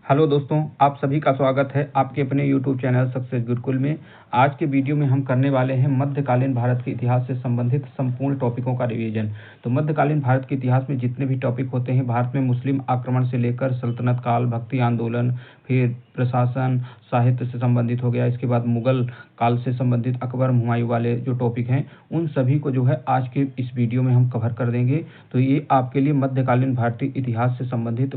Hello दोस्तों, आप सभी का स्वागत है आपके अपने यूट्यूब चैनल सक्सेस गुरुकुल में। आज के वीडियो में हम करने वाले हैं मध्यकालीन भारत के इतिहास से संबंधित संपूर्ण टॉपिकों का रिवीजन। तो मध्यकालीन भारत के इतिहास में जितने भी टॉपिक होते हैं, भारत में मुस्लिम आक्रमण से लेकर सल्तनत काल, भक्ति आंदोलन, फिर प्रशासन, साहित्य से संबंधित हो गया, इसके बाद मुगल काल से संबंधित अकबर हुमायूं वाले जो टॉपिक हैं, उन सभी को जो है आज के इस वीडियो में हम कवर कर देंगे। तो ये आपके लिए मध्यकालीन भारतीय इतिहास से संबंधित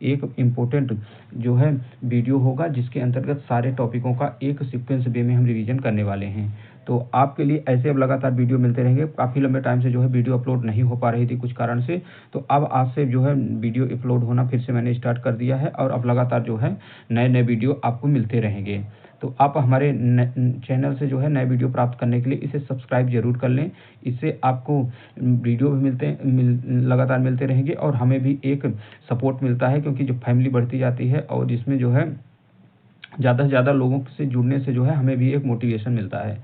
एक इम्पोर्टेंट जो है वीडियो होगा, जिसके अंतर्गत सारे टॉपिकों का एक सीक्वेंस वे में हम रिवीजन करने वाले हैं। तो आपके लिए ऐसे अब लगातार वीडियो मिलते रहेंगे। काफ़ी लंबे टाइम से जो है वीडियो अपलोड नहीं हो पा रही थी कुछ कारण से, तो अब आज से जो है वीडियो अपलोड होना फिर से मैंने स्टार्ट कर दिया है और अब लगातार जो है नए नए वीडियो आपको मिलते रहेंगे। तो आप हमारे चैनल से जो है नए वीडियो प्राप्त करने के लिए इसे सब्सक्राइब जरूर कर लें। इससे आपको वीडियो भी लगातार मिलते रहेंगे और हमें भी एक सपोर्ट मिलता है, क्योंकि जो फैमिली बढ़ती जाती है और इसमें जो है ज़्यादा से ज़्यादा लोगों से जुड़ने से जो है हमें भी एक मोटिवेशन मिलता है।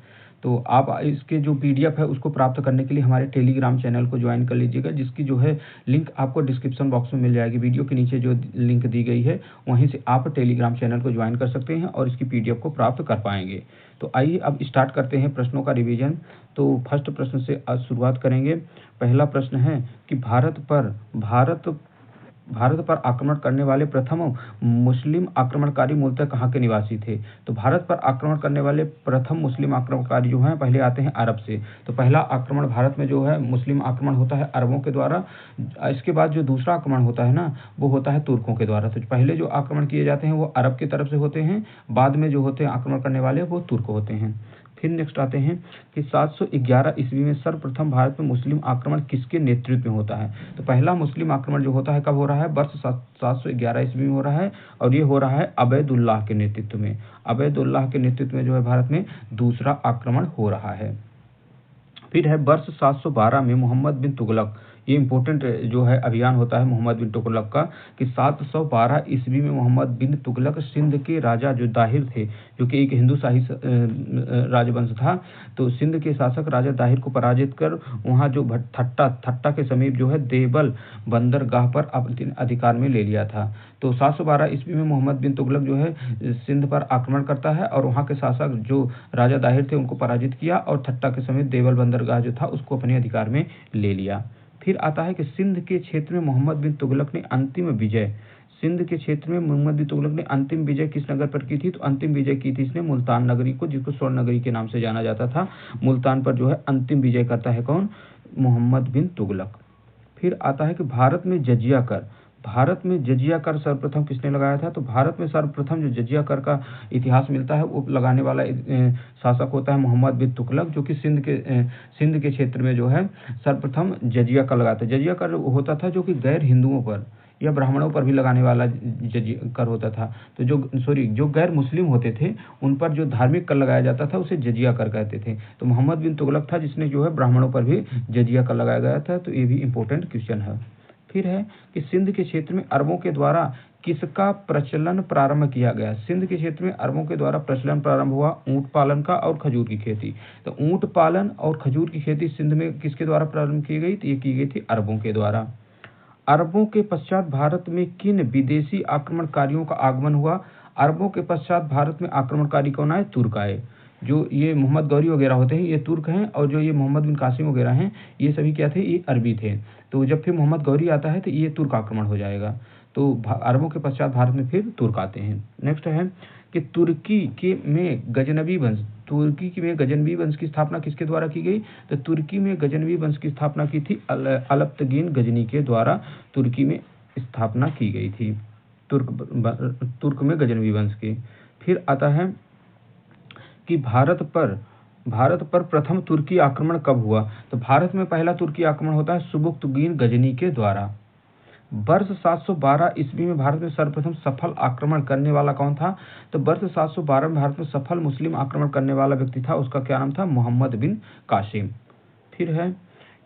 तो आप इसके जो पीडीएफ है उसको प्राप्त करने के लिए हमारे टेलीग्राम चैनल को ज्वाइन कर लीजिएगा, जिसकी जो है लिंक आपको डिस्क्रिप्शन बॉक्स में मिल जाएगी। वीडियो के नीचे जो लिंक दी गई है वहीं से आप टेलीग्राम चैनल को ज्वाइन कर सकते हैं और इसकी पीडीएफ को प्राप्त कर पाएंगे। तो आइए अब स्टार्ट करते हैं प्रश्नों का रिवीजन। तो फर्स्ट प्रश्न से आज शुरुआत करेंगे। पहला प्रश्न है कि भारत पर आक्रमण करने वाले प्रथम मुस्लिम आक्रमणकारी मूलतः कहाँ के निवासी थे। तो भारत पर आक्रमण करने वाले प्रथम मुस्लिम आक्रमणकारी जो हैं पहले आते हैं अरब से। तो पहला आक्रमण भारत में जो है मुस्लिम आक्रमण होता है अरबों के द्वारा। इसके बाद जो दूसरा आक्रमण होता है ना, वो होता है तुर्कों के द्वारा। तो पहले जो आक्रमण किए जाते हैं वो अरब की तरफ से होते हैं, बाद में जो होते हैं आक्रमण करने वाले वो तुर्क होते हैं। फिर नेक्स्ट आते हैं कि 711 ईस्वी में सर्वप्रथम भारत में मुस्लिम आक्रमण किसके नेतृत्व में होता है। तो पहला मुस्लिम आक्रमण जो होता है कब हो रहा है, वर्ष 711 ईस्वी में हो रहा है और ये हो रहा है अबैदुल्लाह के नेतृत्व में। अबैदुल्लाह के नेतृत्व में जो है भारत में दूसरा आक्रमण हो रहा है। फिर है वर्ष 712 में मोहम्मद बिन तुगलक, ये इंपॉर्टेंट जो है अभियान होता है मोहम्मद बिन तुगलक का, कि 712 ईस्वी में मोहम्मद बिन तुगलक सिंध के राजा जो दाहिर थे, जो कि एक हिंदू शाही राजवंश था, तो सिंध के शासक राजा दाहिर को पराजित कर वहाँ जो थट्टा के समीप जो है देवल बंदरगाह पर अपने अधिकार में ले लिया था। तो 712 ईस्वी में मोहम्मद बिन तुगलक जो है सिंध पर आक्रमण करता है और वहाँ के शासक जो राजा दाहिर थे उनको पराजित किया और थट्टा के समीप देवल बंदरगाह जो था उसको अपने अधिकार में ले लिया। फिर आता है कि सिंध के क्षेत्र में मोहम्मद बिन तुगलक ने अंतिम विजय, सिंध के क्षेत्र में मोहम्मद बिन तुगलक ने अंतिम विजय किस नगर पर की थी। तो अंतिम विजय की थी इसने मुल्तान नगरी को, जिसको स्वर्ण नगरी के नाम से जाना जाता था। मुल्तान पर जो है अंतिम विजय करता है कौन, मोहम्मद बिन तुगलक। फिर आता है कि भारत में जजिया कर सर्वप्रथम किसने लगाया था। तो भारत में सर्वप्रथम जो जजिया कर का इतिहास मिलता है वो लगाने वाला शासक होता है मोहम्मद बिन तुगलक, जो कि सिंध के क्षेत्र में जो है सर्वप्रथम जजिया कर लगाता है। जजिया कर होता था जो कि गैर हिंदुओं पर या ब्राह्मणों पर भी लगाने वाला जजिया कर होता था। तो जो गैर मुस्लिम होते थे उन पर जो धार्मिक कर लगाया जाता था उसे जजिया कर कहते थे। तो मोहम्मद बिन तुगलक था जिसने जो है ब्राह्मणों पर भी जजिया कर लगाया गया था। तो ये भी इंपॉर्टेंट क्वेश्चन है। फिर है कि सिंध के क्षेत्र में अरबों के द्वारा किसका प्रचलन प्रारंभ किया गया। सिंध के क्षेत्र में अरबों के द्वारा प्रचलन प्रारंभ हुआ ऊंट पालन का और खजूर की खेती। तो ऊंट पालन और खजूर की खेती सिंध में किसके द्वारा प्रारंभ की गई। तो ये की गई थी अरबों के द्वारा। अरबों के पश्चात भारत में किन विदेशी आक्रमणकारियों का आगमन हुआ। अरबों के पश्चात भारत में आक्रमणकारी कौन आए, तुर्क आए। जो ये मोहम्मद गौरी वगैरह होते हैं ये तुर्क हैं, और जो ये मोहम्मद बिन कासिम वगैरह हैं ये सभी क्या थे, ये अरबी थे। तो जब फिर मोहम्मद गौरी आता है तो ये तुर्क आक्रमण हो जाएगा। तो अरबों के पश्चात भारत में फिर तुर्क आते हैं। नेक्स्ट है कि तुर्की में गजनवी वंश की स्थापना किसके द्वारा की गई। तो तुर्की में गजनवी वंश की स्थापना की थी अलप्तगीन गजनी के द्वारा, तुर्की में स्थापना की गई थी तुर्क में गजनवी वंश की। फिर आता है कि भारत पर प्रथम तुर्की आक्रमण कब हुआ। तो भारत में पहला तुर्की आक्रमण होता है सुबुक्तगीन गजनी के द्वारा। वर्ष 712 ईस्वी में भारत में सर्वप्रथम सफल आक्रमण करने वाला कौन था। तो वर्ष 712 में भारत में सफल मुस्लिम आक्रमण करने वाला व्यक्ति था, उसका क्या नाम था, मोहम्मद बिन कासिम। फिर है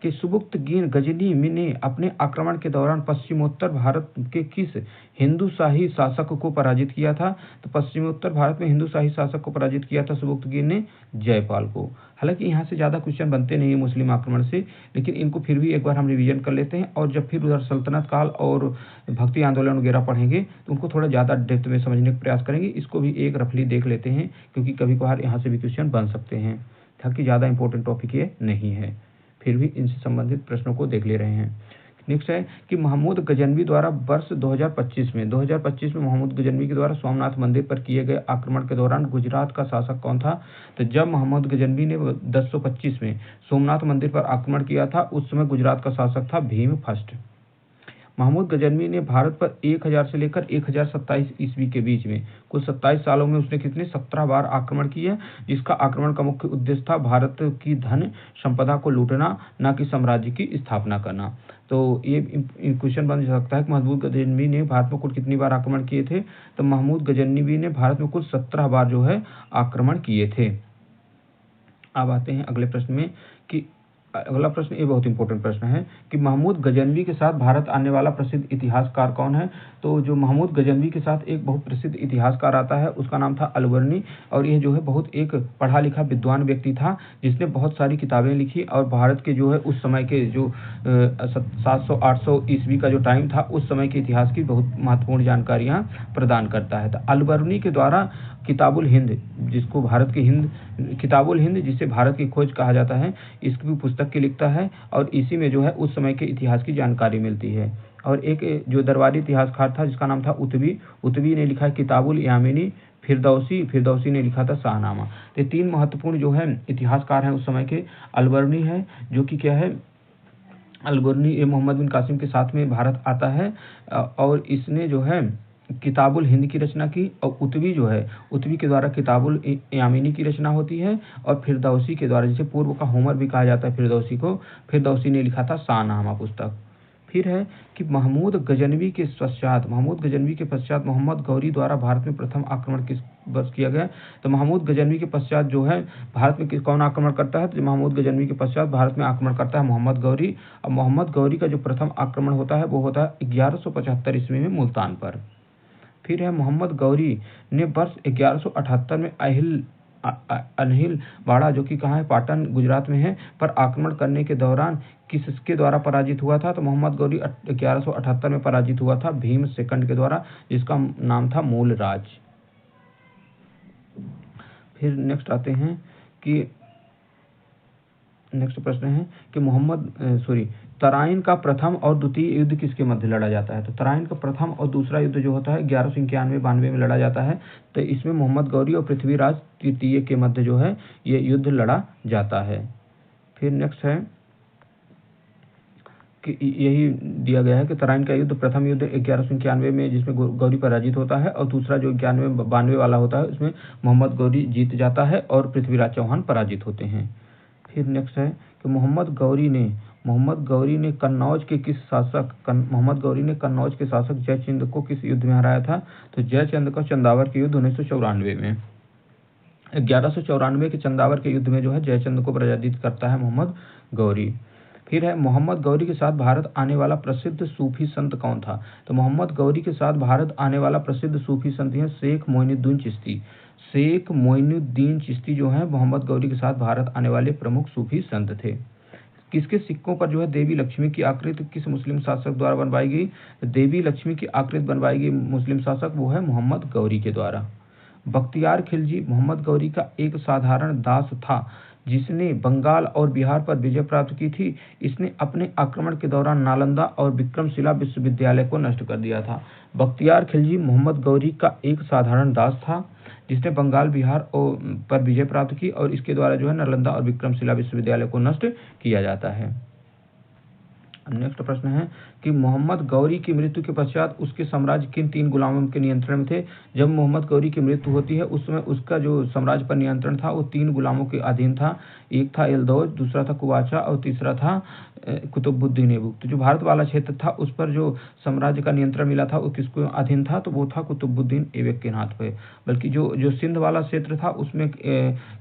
कि सुबुक्तगीन गजनी ने अपने आक्रमण के दौरान पश्चिमोत्तर भारत के किस हिंदूशाही शासक को पराजित किया था? तो पश्चिमोत्तर भारत में हिंदूशाही शासक को पराजित किया था सुबुक्तगीन ने जयपाल को। हालांकि यहाँ से ज़्यादा क्वेश्चन बनते नहीं है मुस्लिम आक्रमण से, लेकिन इनको फिर भी एक बार हम रिवीजन कर लेते हैं, और जब फिर उधर सल्तनत काल और भक्ति आंदोलन वगैरह पढ़ेंगे तो उनको थोड़ा ज़्यादा डेप्थ में समझने का प्रयास करेंगे। इसको भी एक रफली देख लेते हैं, क्योंकि कभी कभार यहाँ से भी क्वेश्चन बन सकते हैं। ताकि ज़्यादा इंपॉर्टेंट टॉपिक ये नहीं है, फिर भी इनसे संबंधित प्रश्नों को देख ले रहे हैं। नेक्स्ट है कि महमूद गजनवी द्वारा वर्ष 2025 में महमूद गजनवी के द्वारा सोमनाथ मंदिर पर किए गए आक्रमण के दौरान गुजरात का शासक कौन था? तो जब महमूद गजनवी ने 1025 में सोमनाथ मंदिर पर आक्रमण किया था, उस समय गुजरात का शासक था भीम फर्स्ट। महमूद गजनवी ने भारत पर 1000 से लेकर 1027 ईस्वी के बीच में कुल 27 सालों में उसने कितने 17 बार आक्रमण किए, जिसका आक्रमण का मुख्य उद्देश्य था भारत की धन संपदा को लूटना, न कि साम्राज्य की स्थापना करना। तो ये क्वेश्चन बन सकता है कि महमूद गजनवी ने भारत में कुल कितनी बार आक्रमण किए थे? तो महमूद गजनवी ने भारत में कुल 17 बार जो है आक्रमण किए थे। अब आते हैं अगले प्रश्न में कि अगला प्रश्न ये बहुत इंपॉर्टेंट प्रश्न है कि महमूद गजनवी के साथ भारत आने वाला प्रसिद्ध इतिहासकार कौन है? तो जो महमूद गजनवी के साथ एक बहुत प्रसिद्ध इतिहासकार आता है, उसका नाम था अलबर्नी, और यह जो है बहुत एक पढ़ा लिखा विद्वान व्यक्ति था, जिसने बहुत सारी किताबें लिखी, और भारत के जो है उस समय के जो 700-800 ईस्वी का जो टाइम था, उस समय के इतिहास की बहुत महत्वपूर्ण जानकारियाँ प्रदान करता है। तो अलबर्नी के द्वारा किताबुल हिंद, जिसको भारत की हिंद किताबुल हिंद जिसे भारत की खोज कहा जाता है, इसकी पुस्तक की लिखता है, और इसी में जो है उस समय के इतिहास की जानकारी मिलती है। और एक जो दरबारी इतिहासकार था जिसका नाम था उतवी ने लिखा है किताबुल यामिनी। फिरदौसी ने लिखा था शाहनामा। तो 3 महत्वपूर्ण जो है इतिहासकार हैं उस समय के। अलबर्नी है जो कि क्या है, अलबर्नी ये मोहम्मद बिन कासिम के साथ में भारत आता है, और इसने जो है किताबुल हिंद की रचना की, और उतवी के द्वारा किताबुल यामिनी की रचना होती है, और फिरदौसी के द्वारा, जिसे पूर्व का होमर भी कहा जाता है फिरदौसी ने लिखा था शाहनामा पुस्तक। फिर है कि महमूद गजनवी के पश्चात मोहम्मद गौरी द्वारा भारत में प्रथम आक्रमण किस वर्ष किया गया? तो महमूद गजनवी के पश्चात जो है भारत में कौन आक्रमण करता है? तो महमूद गजनवी के पश्चात भारत में आक्रमण करता है मोहम्मद गौरी। और मोहम्मद गौरी का जो प्रथम आक्रमण होता है वो होता है 1175 ईस्वी में मुल्तान पर। फिर है मोहम्मद गौरी ने वर्ष 1178 में अनहिल वाड़ा, जो कि कहाँ है, पाटन गुजरात में है, पर आक्रमण करने के दौरान किसके द्वारा पराजित हुआ था? तो मोहम्मद गौरी 1178 में पराजित हुआ था भीम सेकंड के द्वारा, जिसका नाम था मूलराज। फिर नेक्स्ट आते हैं कि नेक्स्ट प्रश्न है कि तराइन का प्रथम और द्वितीय युद्ध किसके मध्य लड़ा जाता है? तो तराइन का प्रथम और दूसरा युद्ध जो होता है 1191-92 में लड़ा जाता है। तो इसमें मोहम्मद गौरी और पृथ्वीराज तृतीय के मध्य जो है ये युद्ध लड़ा जाता है। फिर नेक्स्ट है कि यही दिया गया है कि तराइन का युद्ध, प्रथम युद्ध 1191 में जिसमें गौरी पराजित होता है, और दूसरा जो 91-92 वाला होता है उसमें मोहम्मद गौरी जीत जाता है और पृथ्वीराज चौहान पराजित होते हैं। फिर नेक्स्ट है कि मोहम्मद गौरी ने कन्नौज के शासक जयचंद को किस युद्ध में हराया था? तो जयचंद का चंदावर के युद्ध 1994 में, 1194 के चंदावर के युद्ध में जो है जयचंद को पराजित करता है मोहम्मद गौरी। फिर है मोहम्मद गौरी के साथ भारत आने वाला प्रसिद्ध सूफी संत कौन था? तो मोहम्मद गौरी के साथ भारत आने वाला प्रसिद्ध सूफी संत है शेख मोइनुद्दीन चिश्ती जो है मोहम्मद गौरी के साथ भारत आने वाले प्रमुख सूफी संत थे। किसके सिक्कों पर जो है देवी लक्ष्मी की आकृति किस मुस्लिम शासक द्वारा बनवाई गई? देवी लक्ष्मी की आकृति बनवाई गई मुस्लिम शासक वो है मोहम्मद गौरी के द्वारा। बख्तियार खिलजी मोहम्मद गौरी का एक साधारण दास था जिसने बंगाल और बिहार पर विजय प्राप्त की थी। इसने अपने आक्रमण के दौरान नालंदा और विक्रमशिला विश्वविद्यालय को नष्ट कर दिया था। बख्तियार खिलजी मोहम्मद गौरी का एक साधारण दास था जिसने बंगाल बिहार पर विजय प्राप्त की, और इसके द्वारा जो है नालंदा और विक्रमशिला विश्वविद्यालय को नष्ट किया जाता है। नेक्स्ट प्रश्न है कि मोहम्मद गौरी की मृत्यु के पश्चात उसके साम्राज्य किन 3 गुलामों के नियंत्रण में थे। जब मोहम्मद गौरी की मृत्यु होती है उस समय उसका जो साम्राज्य पर नियंत्रण था वो 3 गुलामों के अधीन था। एक था एलदौज, दूसरा था कुवाचा और तीसरा था कुतुबुद्दीन ऐबक। तो जो भारत वाला क्षेत्र था उस पर जो साम्राज्य का नियंत्रण मिला था वो किसको अधीन था, तो वो था कुतुबुद्दीन ऐबक के हाथ पे। बल्कि जो जो सिंध वाला क्षेत्र था उसमें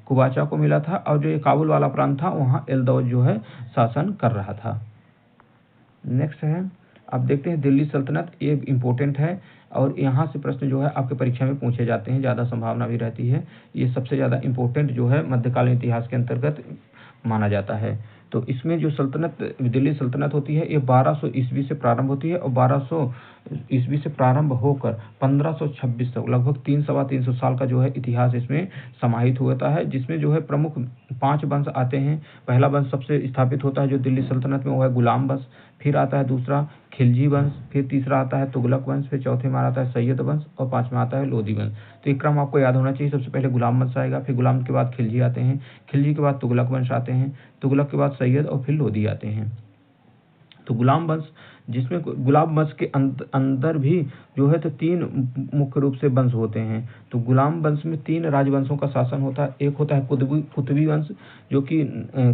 कुवाचा को मिला था, और जो ये काबुल वाला प्रांत था वहाँ एलदौज जो है शासन कर रहा था। नेक्स्ट है, आप देखते हैं दिल्ली सल्तनत, ये इम्पोर्टेंट है और यहाँ से प्रश्न जो है आपके परीक्षा में पूछे जाते हैं, ज़्यादा संभावना भी रहती है। ये सबसे ज़्यादा इम्पोर्टेंट जो है मध्यकालीन इतिहास के अंतर्गत माना जाता है। तो इसमें जो सल्तनत दिल्ली सल्तनत होती है ये 1200 ईस्वी से प्रारंभ होती है और 1200 ईस्वी से प्रारंभ होकर 1526 तक लगभग 300-325 साल का जो है इतिहास इसमें समाहित होता है, जिसमें जो है प्रमुख 5 वंश आते हैं। पहला वंश सबसे स्थापित होता है जो दिल्ली सल्तनत में, वो है गुलाम वंश। फिर आता है दूसरा खिलजी वंश, फिर तीसरा आता है तुगलक वंश, फिर चौथे में आता है सैयद वंश और पांचवा आता है लोधी वंश। तो एक क्रम आपको याद होना चाहिए, सबसे पहले गुलाम वंश आएगा, फिर गुलाम के बाद खिलजी आते हैं, खिलजी के बाद तुगलक वंश आते हैं, तुगलक के बाद सैयद और फिर लोधी आते हैं। तो गुलाम वंश, जिसमें गुलाम वंश के अंदर भी जो है तो 3 मुख्य रूप से वंश होते हैं। तो गुलाम वंश में 3 राजवंशों का शासन होता है। एक होता है कुतुबी वंश जो कि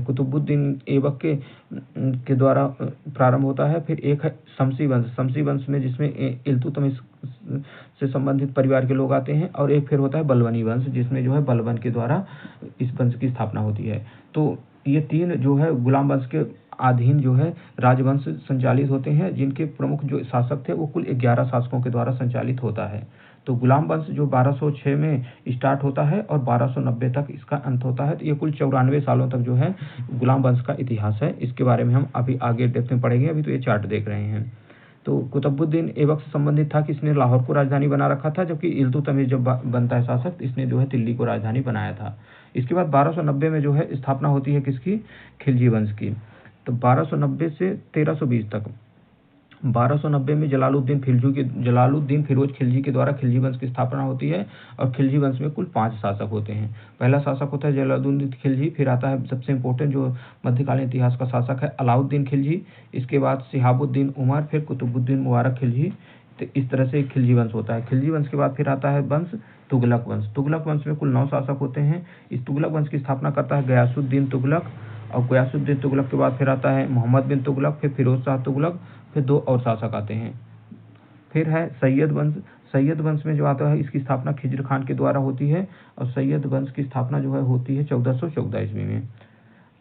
कुतुबुद्दीन ऐबक के द्वारा प्रारंभ होता है। फिर एक है शमसी वंश, शमसी वंश में जिसमें इल्तुतमिश से संबंधित परिवार के लोग आते हैं। और एक फिर होता है बलबनी वंश जिसमें जो है बलबन के द्वारा इस वंश की स्थापना होती है। तो ये 3 जो है गुलाम वंश के अधीन जो है राजवंश संचालित होते हैं, जिनके प्रमुख जो शासक थे वो कुल 11 शासकों के द्वारा संचालित होता है। तो गुलाम वंश जो 1206 में स्टार्ट होता है और 1290 तक इसका अंत होता है। तो ये कुल 94 सालों तक जो है गुलाम वंश का इतिहास है। इसके बारे में हम अभी आगे डेप्थ में पढ़ेंगे, अभी तो ये चार्ट देख रहे हैं। तो कुतुबुद्दीन ऐबक से संबंधित था कि इसने लाहौर को राजधानी बना रखा था, जबकि इल्तुतमिश जब बनता है शासक इसने जो है दिल्ली को राजधानी बनाया था। इसके बाद 1290 में जो है स्थापना होती है किसकी, खिलजी वंश की। तो 1290 से 1320 तक, 1290 में जलालुद्दीन फिरोज खिलजी के द्वारा खिलजी वंश की स्थापना होती है। और खिलजी वंश में कुल 5 शासक होते हैं। पहला शासक होता है जलालुद्दीन खिलजी, फिर आता है सबसे इंपॉर्टेंट जो मध्यकालीन इतिहास का शासक है अलाउद्दीन खिलजी, इसके बाद शिहाबुद्दीन उमर, फिर कुतुबुद्दीन मुबारक खिलजी। तो इस तरह से खिलजी वंश होता है। खिलजी वंश के बाद फिर आता है वंश तुगलक वंश। तुगलक वंश में कुल 9 शासक होते हैं। इस तुगलक वंश की स्थापना करता है गयासुद्दीन तुगलक, और गयासुद्दीन तुगलक के बाद फिर आता है मोहम्मद बिन तुगलक, फिर फिरोज शाह तुगलक, फिर 2 और शासक आते हैं। फिर है सैयद वंश। सैयद वंश में जो आता है इसकी स्थापना खिज्र खान के द्वारा होती है, और सैयद वंश की स्थापना जो है होती है 1414 ईस्वी में।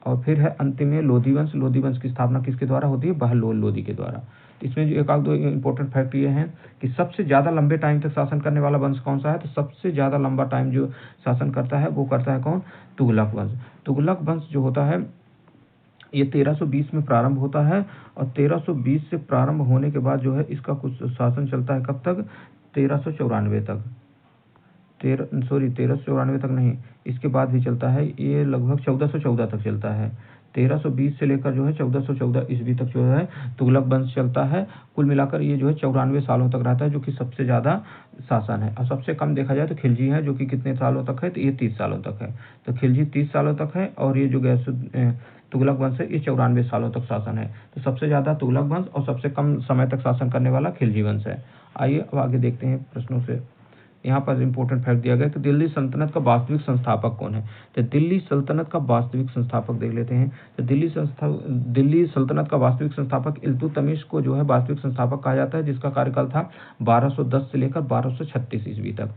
और फिर है अंतिम में लोधी वंश। लोधी वंश की स्थापना किसके द्वारा होती है, बहलोल लोधी के द्वारा। इसमें जो एक आध दो इंपॉर्टेंट फैक्ट ये हैं कि सबसे ज़्यादा लंबे टाइम तक शासन करने वाला वंश कौन सा है, तो सबसे ज़्यादा लंबा टाइम जो शासन करता है वो करता है कौन, तुगलक वंश। तुगलक वंश जो होता है ये 1320 में प्रारंभ होता है, और 1320 से प्रारंभ होने के बाद जो है इसका कुछ शासन चलता है कब तक, 1394 तक। 1394 तक नहीं, इसके बाद भी चलता है, ये लगभग 1414 तक चलता है। 1320 से लेकर जो है 1414 ईस्वी तक जो है तुगलक वंश चलता है। कुल मिलाकर ये जो है 94 सालों तक रहता है, जो कि सबसे ज़्यादा शासन है। और सबसे कम देखा जाए तो खिलजी है, जो कि कितने सालों तक है, तो ये 30 सालों तक है। तो खिलजी 30 सालों तक है, और ये जो तुगलक वंश है ये 94 सालों तक शासन है। तो सबसे ज़्यादा तुगलक वंश और सबसे कम समय तक शासन करने वाला खिलजी वंश है। आइए अब आगे देखते हैं प्रश्नों से। यहाँ पर इंपॉर्टेंट फैक्ट दिया गया कि दिल्ली सल्तनत का वास्तविक संस्थापक कौन है। तो दिल्ली सल्तनत का वास्तविक संस्थापक देख लेते हैं। तो दिल्ली सल्तनत का वास्तविक संस्थापक इल्तुतमिश को जो है वास्तविक संस्थापक कहा जाता है, जिसका कार्यकाल था 1210 से लेकर 1236 ईस्वी तक।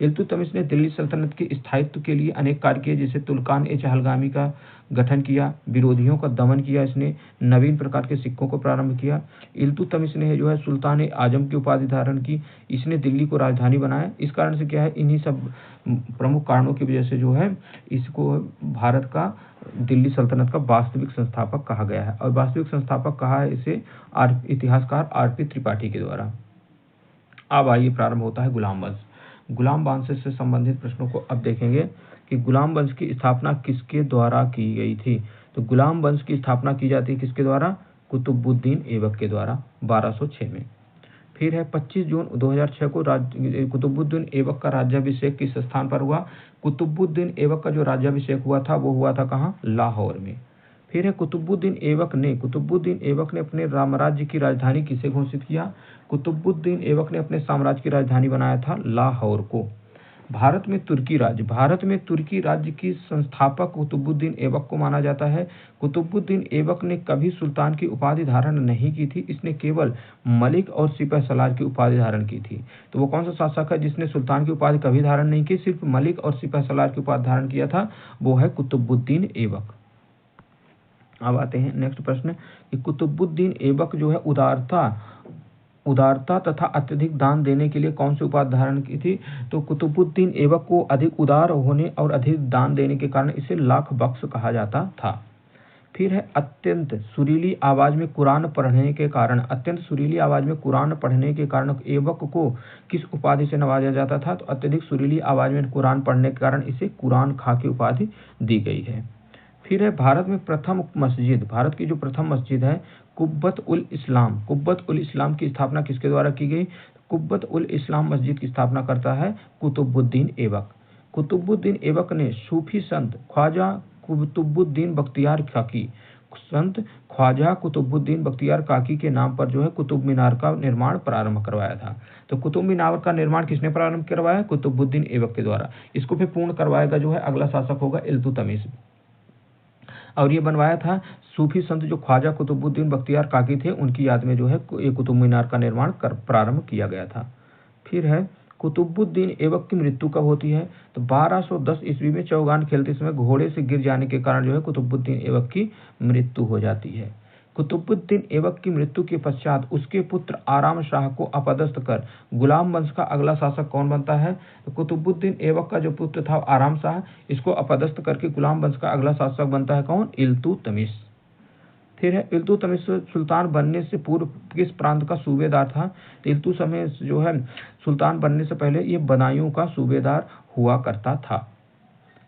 इल्तुतमिश ने दिल्ली सल्तनत के स्थायित्व के लिए अनेक कार्य किए, जैसे तुर्कान ए चहलगामी का गठन किया, विरोधियों का दमन किया, इसने नवीन प्रकार के सिक्कों को प्रारंभ किया। इल्तुतमिश ने जो है सुल्तान ए आजम की उपाधि धारण की, इसने दिल्ली को राजधानी बनाया। इस कारण से क्या है, इन्हीं सब प्रमुख कारणों की वजह से जो है इसको भारत का दिल्ली सल्तनत का वास्तविक संस्थापक कहा गया है। और वास्तविक संस्थापक कहा है इसे इतिहासकार आर.पी. त्रिपाठी के द्वारा। अब आइए प्रारंभ होता है गुलाम वंश। गुलाम वंश से संबंधित प्रश्नों को अब देखेंगे कि गुलाम वंश की स्थापना किसके द्वारा की गई थी। तो गुलाम वंश की स्थापना की जाती है किसके द्वारा, कुतुबुद्दीन ऐबक के द्वारा 1206 में। फिर है 25 जून 2006 को कुतुबुद्दीन ऐबक का राज्याभिषेक किस स्थान पर हुआ। कुतुबुद्दीन ऐबक का जो राज्याभिषेक हुआ था वो हुआ था कहाँ, लाहौर में। फिर है कुतुबुद्दीन ऐबक ने अपने रामराज्य की राजधानी किसे घोषित किया? कुतुबुद्दीन ऐबक ने अपने साम्राज्य की राजधानी बनाया था लाहौर को। भारत में तुर्की राज्य की संस्थापक कुतुबुद्दीन ऐबक को माना जाता है। कुतुबुद्दीन ऐबक ने कभी सुल्तान की उपाधि धारण नहीं की थी, इसने केवल मलिक और सिपहसालार की उपाधि धारण की थी। तो वो कौन सा शासक है जिसने सुल्तान की उपाधि कभी धारण नहीं की, सिर्फ मलिक और सिपहसालार की उपाधि धारण किया था? वो है कुतुबुद्दीन ऐबक। अब आते हैं नेक्स्ट प्रश्न कि कुतुबुद्दीन ऐबक जो है उदारता तथा अत्यधिक दान देने के लिए कौन सी उपाधि धारण की थी? तो कुतुबुद्दीन ऐबक को अधिक उदार होने और अधिक दान देने के कारण इसे लाख बख्श कहा जाता था। फिर है अत्यंत सुरीली आवाज में कुरान पढ़ने के कारण ऐबक को किस उपाधि से नवाजा जाता था? तो अत्यधिक सुरीली आवाज में कुरान पढ़ने के कारण इसे कुरान खां की उपाधि दी गई है। फिर है भारत की जो प्रथम मस्जिद है कुब्बत उल इस्लाम की स्थापना किसके द्वारा की गई? कुब्बत उल इस्लाम मस्जिद की स्थापना करता है कुतुबुद्दीन ऐबक। कुतुबुद्दीन ऐबक ने सूफी संत ख्वाजा कुतुबुद्दीन बख्तियार काकी के नाम पर जो है कुतुब मीनार का निर्माण प्रारंभ करवाया था। तो कुतुब मीनार का निर्माण किसने प्रारंभ करवाया? कुतुबुद्दीन ऐबक के द्वारा। इसको फिर पूर्ण करवाएगा जो है अगला शासक होगा इल्तुतमिश, और ये बनवाया था सूफी संत जो ख्वाजा कुतुबुद्दीन बख्तियार काकी थे, उनकी याद में जो है ये कुतुब मीनार का निर्माण प्रारंभ किया गया था। फिर है कुतुबुद्दीन ऐबक की मृत्यु कब होती है? तो 1210 ईस्वी में चौगान खेलते समय घोड़े से गिर जाने के कारण जो है कुतुबुद्दीन ऐबक की मृत्यु हो जाती है। कुतुबुद्दीन ऐबक की मृत्यु के पश्चात उसके पुत्र आराम शाह को अपदस्थ कर गुलाम वंश का अगला शासक कौन बनता है? तो कुतुबुद्दीन ऐबक का जो पुत्र था आराम शाह, इसको अपदस्थ करके गुलाम वंश का अगला शासक बनता है कौन? इल्तुतमिश। फिर है इल्तुतमिश सुल्तान बनने से पूर्व किस प्रांत का सूबेदार था? तो इल्तुतमिश जो है सुल्तान बनने से पहले ये बदायूं का सूबेदार हुआ करता था।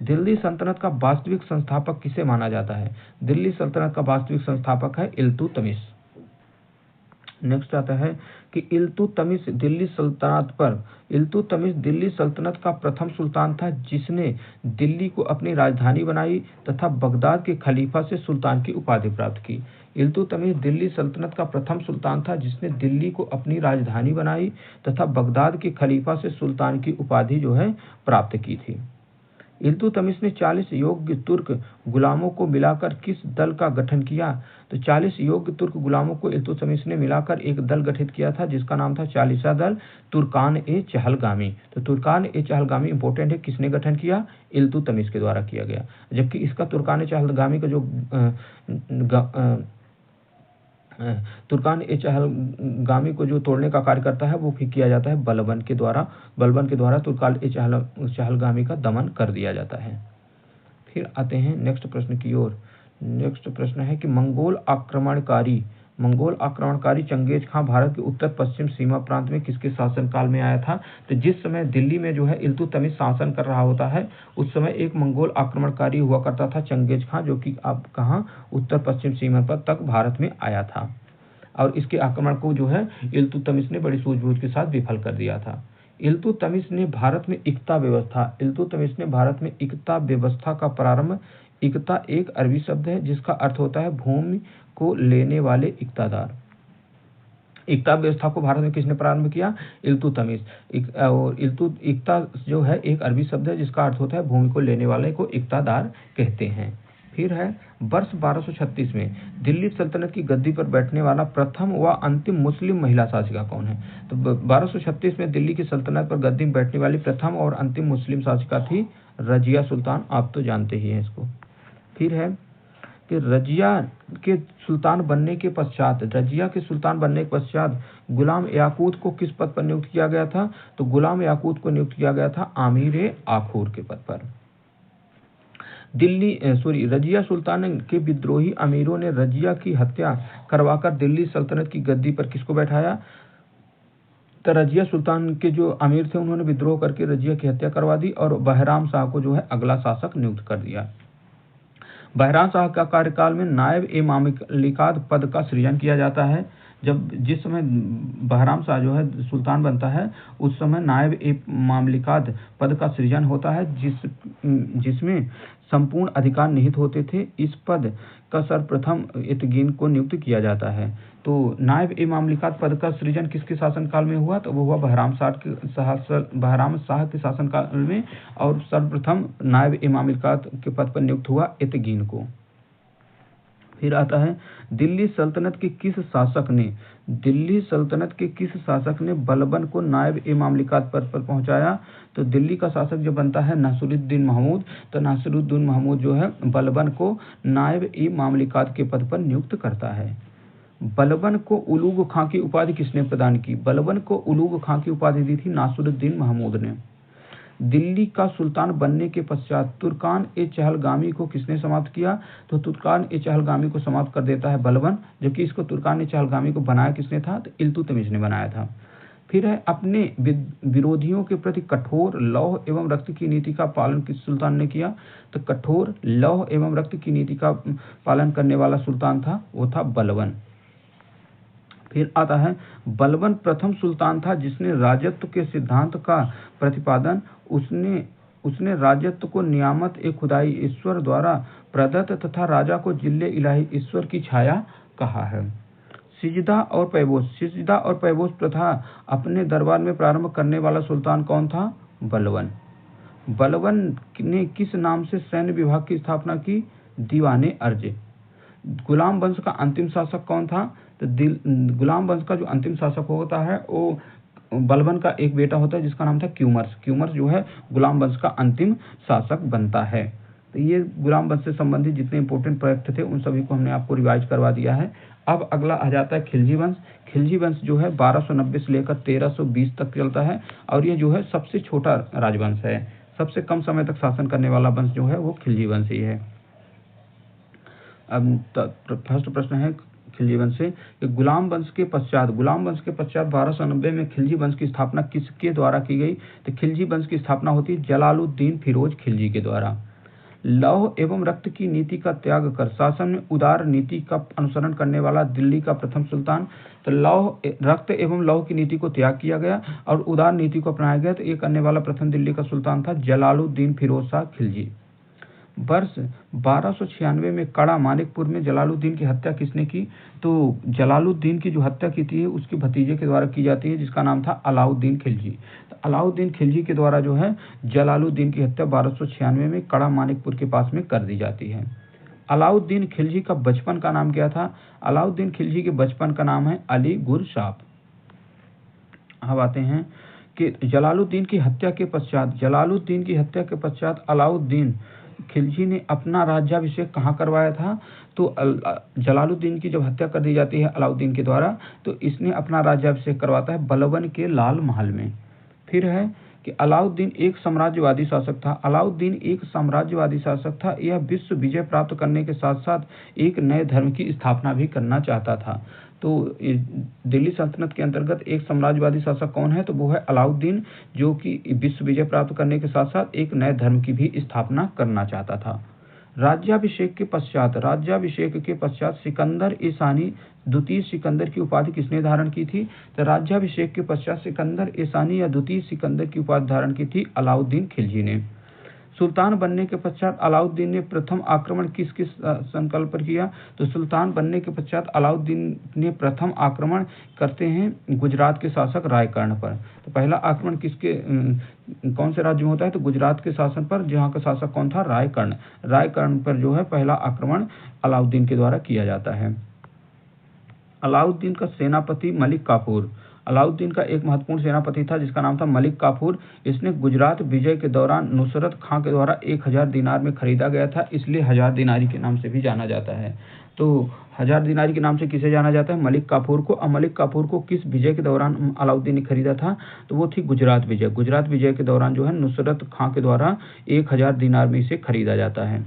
दिल्ली सल्तनत का वास्तविक संस्थापक किसे माना जाता है? दिल्ली सल्तनत का वास्तविक संस्थापक है इल्तुतमिश। नेक्स्ट आता है कि इल्तुतमिश दिल्ली सल्तनत का प्रथम सुल्तान था जिसने दिल्ली को अपनी राजधानी बनाई तथा बगदाद के खलीफा से सुल्तान की उपाधि प्राप्त की। इल्तुतमिश दिल्ली सल्तनत का प्रथम सुल्तान था जिसने दिल्ली को अपनी राजधानी बनाई तथा बगदाद के खलीफा से सुल्तान की उपाधि जो है प्राप्त की थी। इल्तुतमिश ने 40 योग्य तुर्क गुलामों को मिलाकर किस दल का गठन किया? तो 40 योग्य तुर्क गुलामों को इल्तुतमिश ने मिलाकर एक दल गठित किया था जिसका नाम था 40वां दल तुर्कान-ए-चहलगामी। तो तुर्कान-ए-चहलगामी इंपॉर्टेंट है, किसने गठन किया? इल्तुतमिश के द्वारा किया गया। जबकि इसका तुर्कान-ए-चहलगामी का जो तुर्कान-ए-चहलगामी को जो तोड़ने का कार्य करता है वो फिर किया जाता है बलबन के द्वारा तुर्कान-ए-चहलगामी का दमन कर दिया जाता है। फिर आते हैं नेक्स्ट प्रश्न की ओर। नेक्स्ट प्रश्न है कि मंगोल आक्रमणकारी चंगेज खां भारत के उत्तर पश्चिम सीमा प्रांत में किसके शासनकाल में आया था? तो जिस समय दिल्ली में जो है इल्तुतमिश शासन कर रहा होता है उस समय एक मंगोल आक्रमणकारी हुआ करता था चंगेज खां, जो कि अब कहाँ उत्तर पश्चिम सीमा पर तक भारत में आया था, और इसके आक्रमण को जो है इल्तुतमिश ने बड़ी सूझबूझ के साथ विफल कर दिया था। इल्तुतमिश ने भारत में इकता व्यवस्था का प्रारंभ। इकता एक अरबी शब्द है जिसका अर्थ होता है भूमि को लेने वाले इकतादार। इकता व्यवस्था को भारत में किसने प्रारंभ किया? इल्तुतमिश। और इकता जो है एक अरबी शब्द है जिसका अर्थ होता है भूमि को लेने वाले को इकतादार कहते हैं। फिर है वर्ष 1236 में दिल्ली सल्तनत की गद्दी पर बैठने वाला प्रथम व अंतिम मुस्लिम महिला शासिका कौन है? तो 1236 में दिल्ली की सल्तनत पर गद्दी में बैठने वाली प्रथम और अंतिम मुस्लिम शासिका थी रजिया सुल्तान। आप तो जानते ही हैं इसको। फिर है कि रजिया के सुल्तान बनने के पश्चात गुलाम याकूत को किस पद पर नियुक्त किया गया था? तो गुलाम याकूत को नियुक्त किया गया था आमीर आखूर के पद पर। रजिया सुल्तान के विद्रोही अमीरों ने रजिया की हत्या करवाकर दिल्ली सल्तनत की गद्दी पर किसको बैठाया? तो रजिया सुल्तान के जो अमीर थे उन्होंने विद्रोह करके रजिया की हत्या करवा दी और बहराम शाह को जो है अगला शासक नियुक्त कर दिया। बहराम शाह का कार्यकाल में नायब ए मामलिकात पद का सृजन किया जाता है। जब जिस समय बहराम शाह जो है सुल्तान बनता है, उस समय नायब ए मामलिकात पद का सृजन होता है, जिसमें संपूर्ण अधिकार निहित होते थे। इस पद का सर्वप्रथम एतगीन को नियुक्त किया जाता है। तो नायब ए मामलिकात पद का सृजन किसके शासनकाल में हुआ? तो वो हुआ बहराम शाह के शासनकाल में, और सर्वप्रथम नायब ए मामलिकात के पद पर नियुक्त हुआ एतगीन को। फिर आता है दिल्ली सल्तनत के किस शासक ने बलबन को नायब ए मामलिकात पद पर पहुंचाया? तो दिल्ली का शासक जो बनता है नासिरुद्दीन महमूद, तो नासिरुद्दीन महमूद जो है बलबन को नायब ए मामलिकात के पद पर नियुक्त करता है। बलबन को उलूग खां की उपाधि किसने प्रदान की? बलबन को उलूग खां की उपाधि दी थी नासिरुद्दीन महमूद ने। दिल्ली का सुल्तान बनने के पश्चात तुर्कान ए चहलगामी को किसने समाप्त किया? तो तुर्कान ए चहलगामी को समाप्त कर देता है बलबन, जबकि इसको तुर्कान ए चहलगामी को बनाया किसने था? तो इल्तुतमिश ने बनाया था। फिर है अपने विरोधियों के प्रति कठोर लौह एवं रक्त की नीति का पालन किस सुल्तान ने किया? तो कठोर लौह एवं रक्त की नीति का पालन करने वाला सुल्तान था, वो था बलबन। फिर आता है बलबन प्रथम सुल्तान था जिसने राजत्व के सिद्धांत का प्रतिपादन, उसने राजत्व को नियामत ए खुदाई ईश्वर द्वारा प्रदत्त तथा राजा को जिल्ले इलाही ईश्वर की छाया कहा है। सिजदा और पैबोस प्रथा अपने दरबार में प्रारंभ करने वाला सुल्तान कौन था? बलबन। बलबन ने किस नाम से सैन्य विभाग की स्थापना की? दीवाने अर्ज। गुलाम वंश का अंतिम शासक कौन था? तो गुलाम वंश का जो अंतिम शासक होता है वो बलबन का एक बेटा होता है जिसका नाम था क्यूमर्स जो है गुलाम वंश का अंतिम शासक बनता है। तो ये गुलाम वंश से संबंधित जितने इंपॉर्टेंट प्रोजेक्ट थे उन सभी को हमने आपको रिवाइज करवा दिया है। अब अगला आ जाता है खिलजी वंश। खिलजी वंश जो है 1290 से लेकर 1320 तक चलता है, और ये जो है सबसे छोटा राजवंश है। सबसे कम समय तक शासन करने वाला वंश जो है वो खिलजी वंश ही है। अब फर्स्ट प्रश्न है खिलजी वंश से कि गुलाम वंश के पश्चात 1290 में खिलजी वंश की स्थापना किसके द्वारा की गई? तो खिलजी वंश की स्थापना होती है जलालुद्दीन फिरोज खिलजी के द्वारा। लौह एवं रक्त की नीति का त्याग कर शासन में उदार नीति का अनुसरण करने वाला दिल्ली का प्रथम सुल्तान। तो रक्त एवं लौह की नीति को त्याग किया गया और उदार नीति को अपनाया गया, तो ये करने वाला प्रथम दिल्ली का सुल्तान था जलालुद्दीन फिरोज शाह खिलजी। वर्ष 1296 में कड़ा मानिकपुर में जलालुद्दीन की हत्या किसने की? तो जलालुद्दीन की जो हत्या की थी उसके भतीजे के द्वारा की जाती है जिसका नाम था अलाउद्दीन खिलजी। तो अलाउद्दीन खिलजी के द्वारा जो है जलालुद्दीन की हत्या 1296 में कड़ा मानिकपुर के पास में कर दी जाती है। अलाउद्दीन खिलजी का बचपन का नाम क्या था? अलाउद्दीन खिलजी के बचपन का नाम है अली गुरशाप। अब आते हैं कि जलालुद्दीन की हत्या के पश्चात अलाउद्दीन खिलजी ने अपना राज्याभिषेक कहाँ करवाया था? तो जलालुद्दीन की जब हत्या कर दी जाती है अलाउद्दीन के द्वारा, तो इसने अपना राज्याभिषेक करवाता है बलबन के लाल महल में। फिर है कि अलाउद्दीन एक साम्राज्यवादी शासक था। यह विश्व विजय प्राप्त करने के साथ साथ एक नए धर्म की स्थापना भी करना चाहता था। तो दिल्ली सल्तनत के अंतर्गत एक साम्राज्यवादी शासक कौन है? तो वो है अलाउद्दीन, जो कि विश्व विजय प्राप्त करने के साथ साथ एक नए धर्म की भी स्थापना करना चाहता था। राज्याभिषेक के पश्चात सिकंदर ए सानी द्वितीय सिकंदर की उपाधि किसने धारण की थी? तो राज्याभिषेक के पश्चात सिकंदर ए सानी या द्वितीय सिकंदर की उपाधि धारण की थी अलाउद्दीन खिलजी ने। सुल्तान बनने के पश्चात अलाउद्दीन ने प्रथम आक्रमण किस संकल्प पर किया? तो सुल्तान बनने के पश्चात अलाउद्दीन ने प्रथम आक्रमण करते हैं गुजरात के शासक रायकर्ण पर। तो पहला आक्रमण कौन से राज्य में होता है? तो गुजरात के शासन पर, जहाँ का शासक कौन था? रायकर्ण पर जो है पहला आक्रमण अलाउद्दीन के द्वारा किया जाता है। अलाउद्दीन का सेनापति मलिक काफूर। अलाउद्दीन का एक महत्वपूर्ण सेनापति था जिसका नाम था मलिक काफूर। इसने गुजरात विजय के दौरान नुसरत खां के द्वारा 1000 दिनार में खरीदा गया था, इसलिए 1000 दिनारी के नाम से भी जाना जाता है। तो 1000 दिनारी के नाम से किसे जाना जाता है? मलिक काफूर को। और मलिक काफूर को किस विजय के दौरान अलाउद्दीन ने खरीदा था? तो वो थी गुजरात विजय के दौरान जो है नुसरत खां के द्वारा 1000 दिनार में इसे खरीदा जाता है।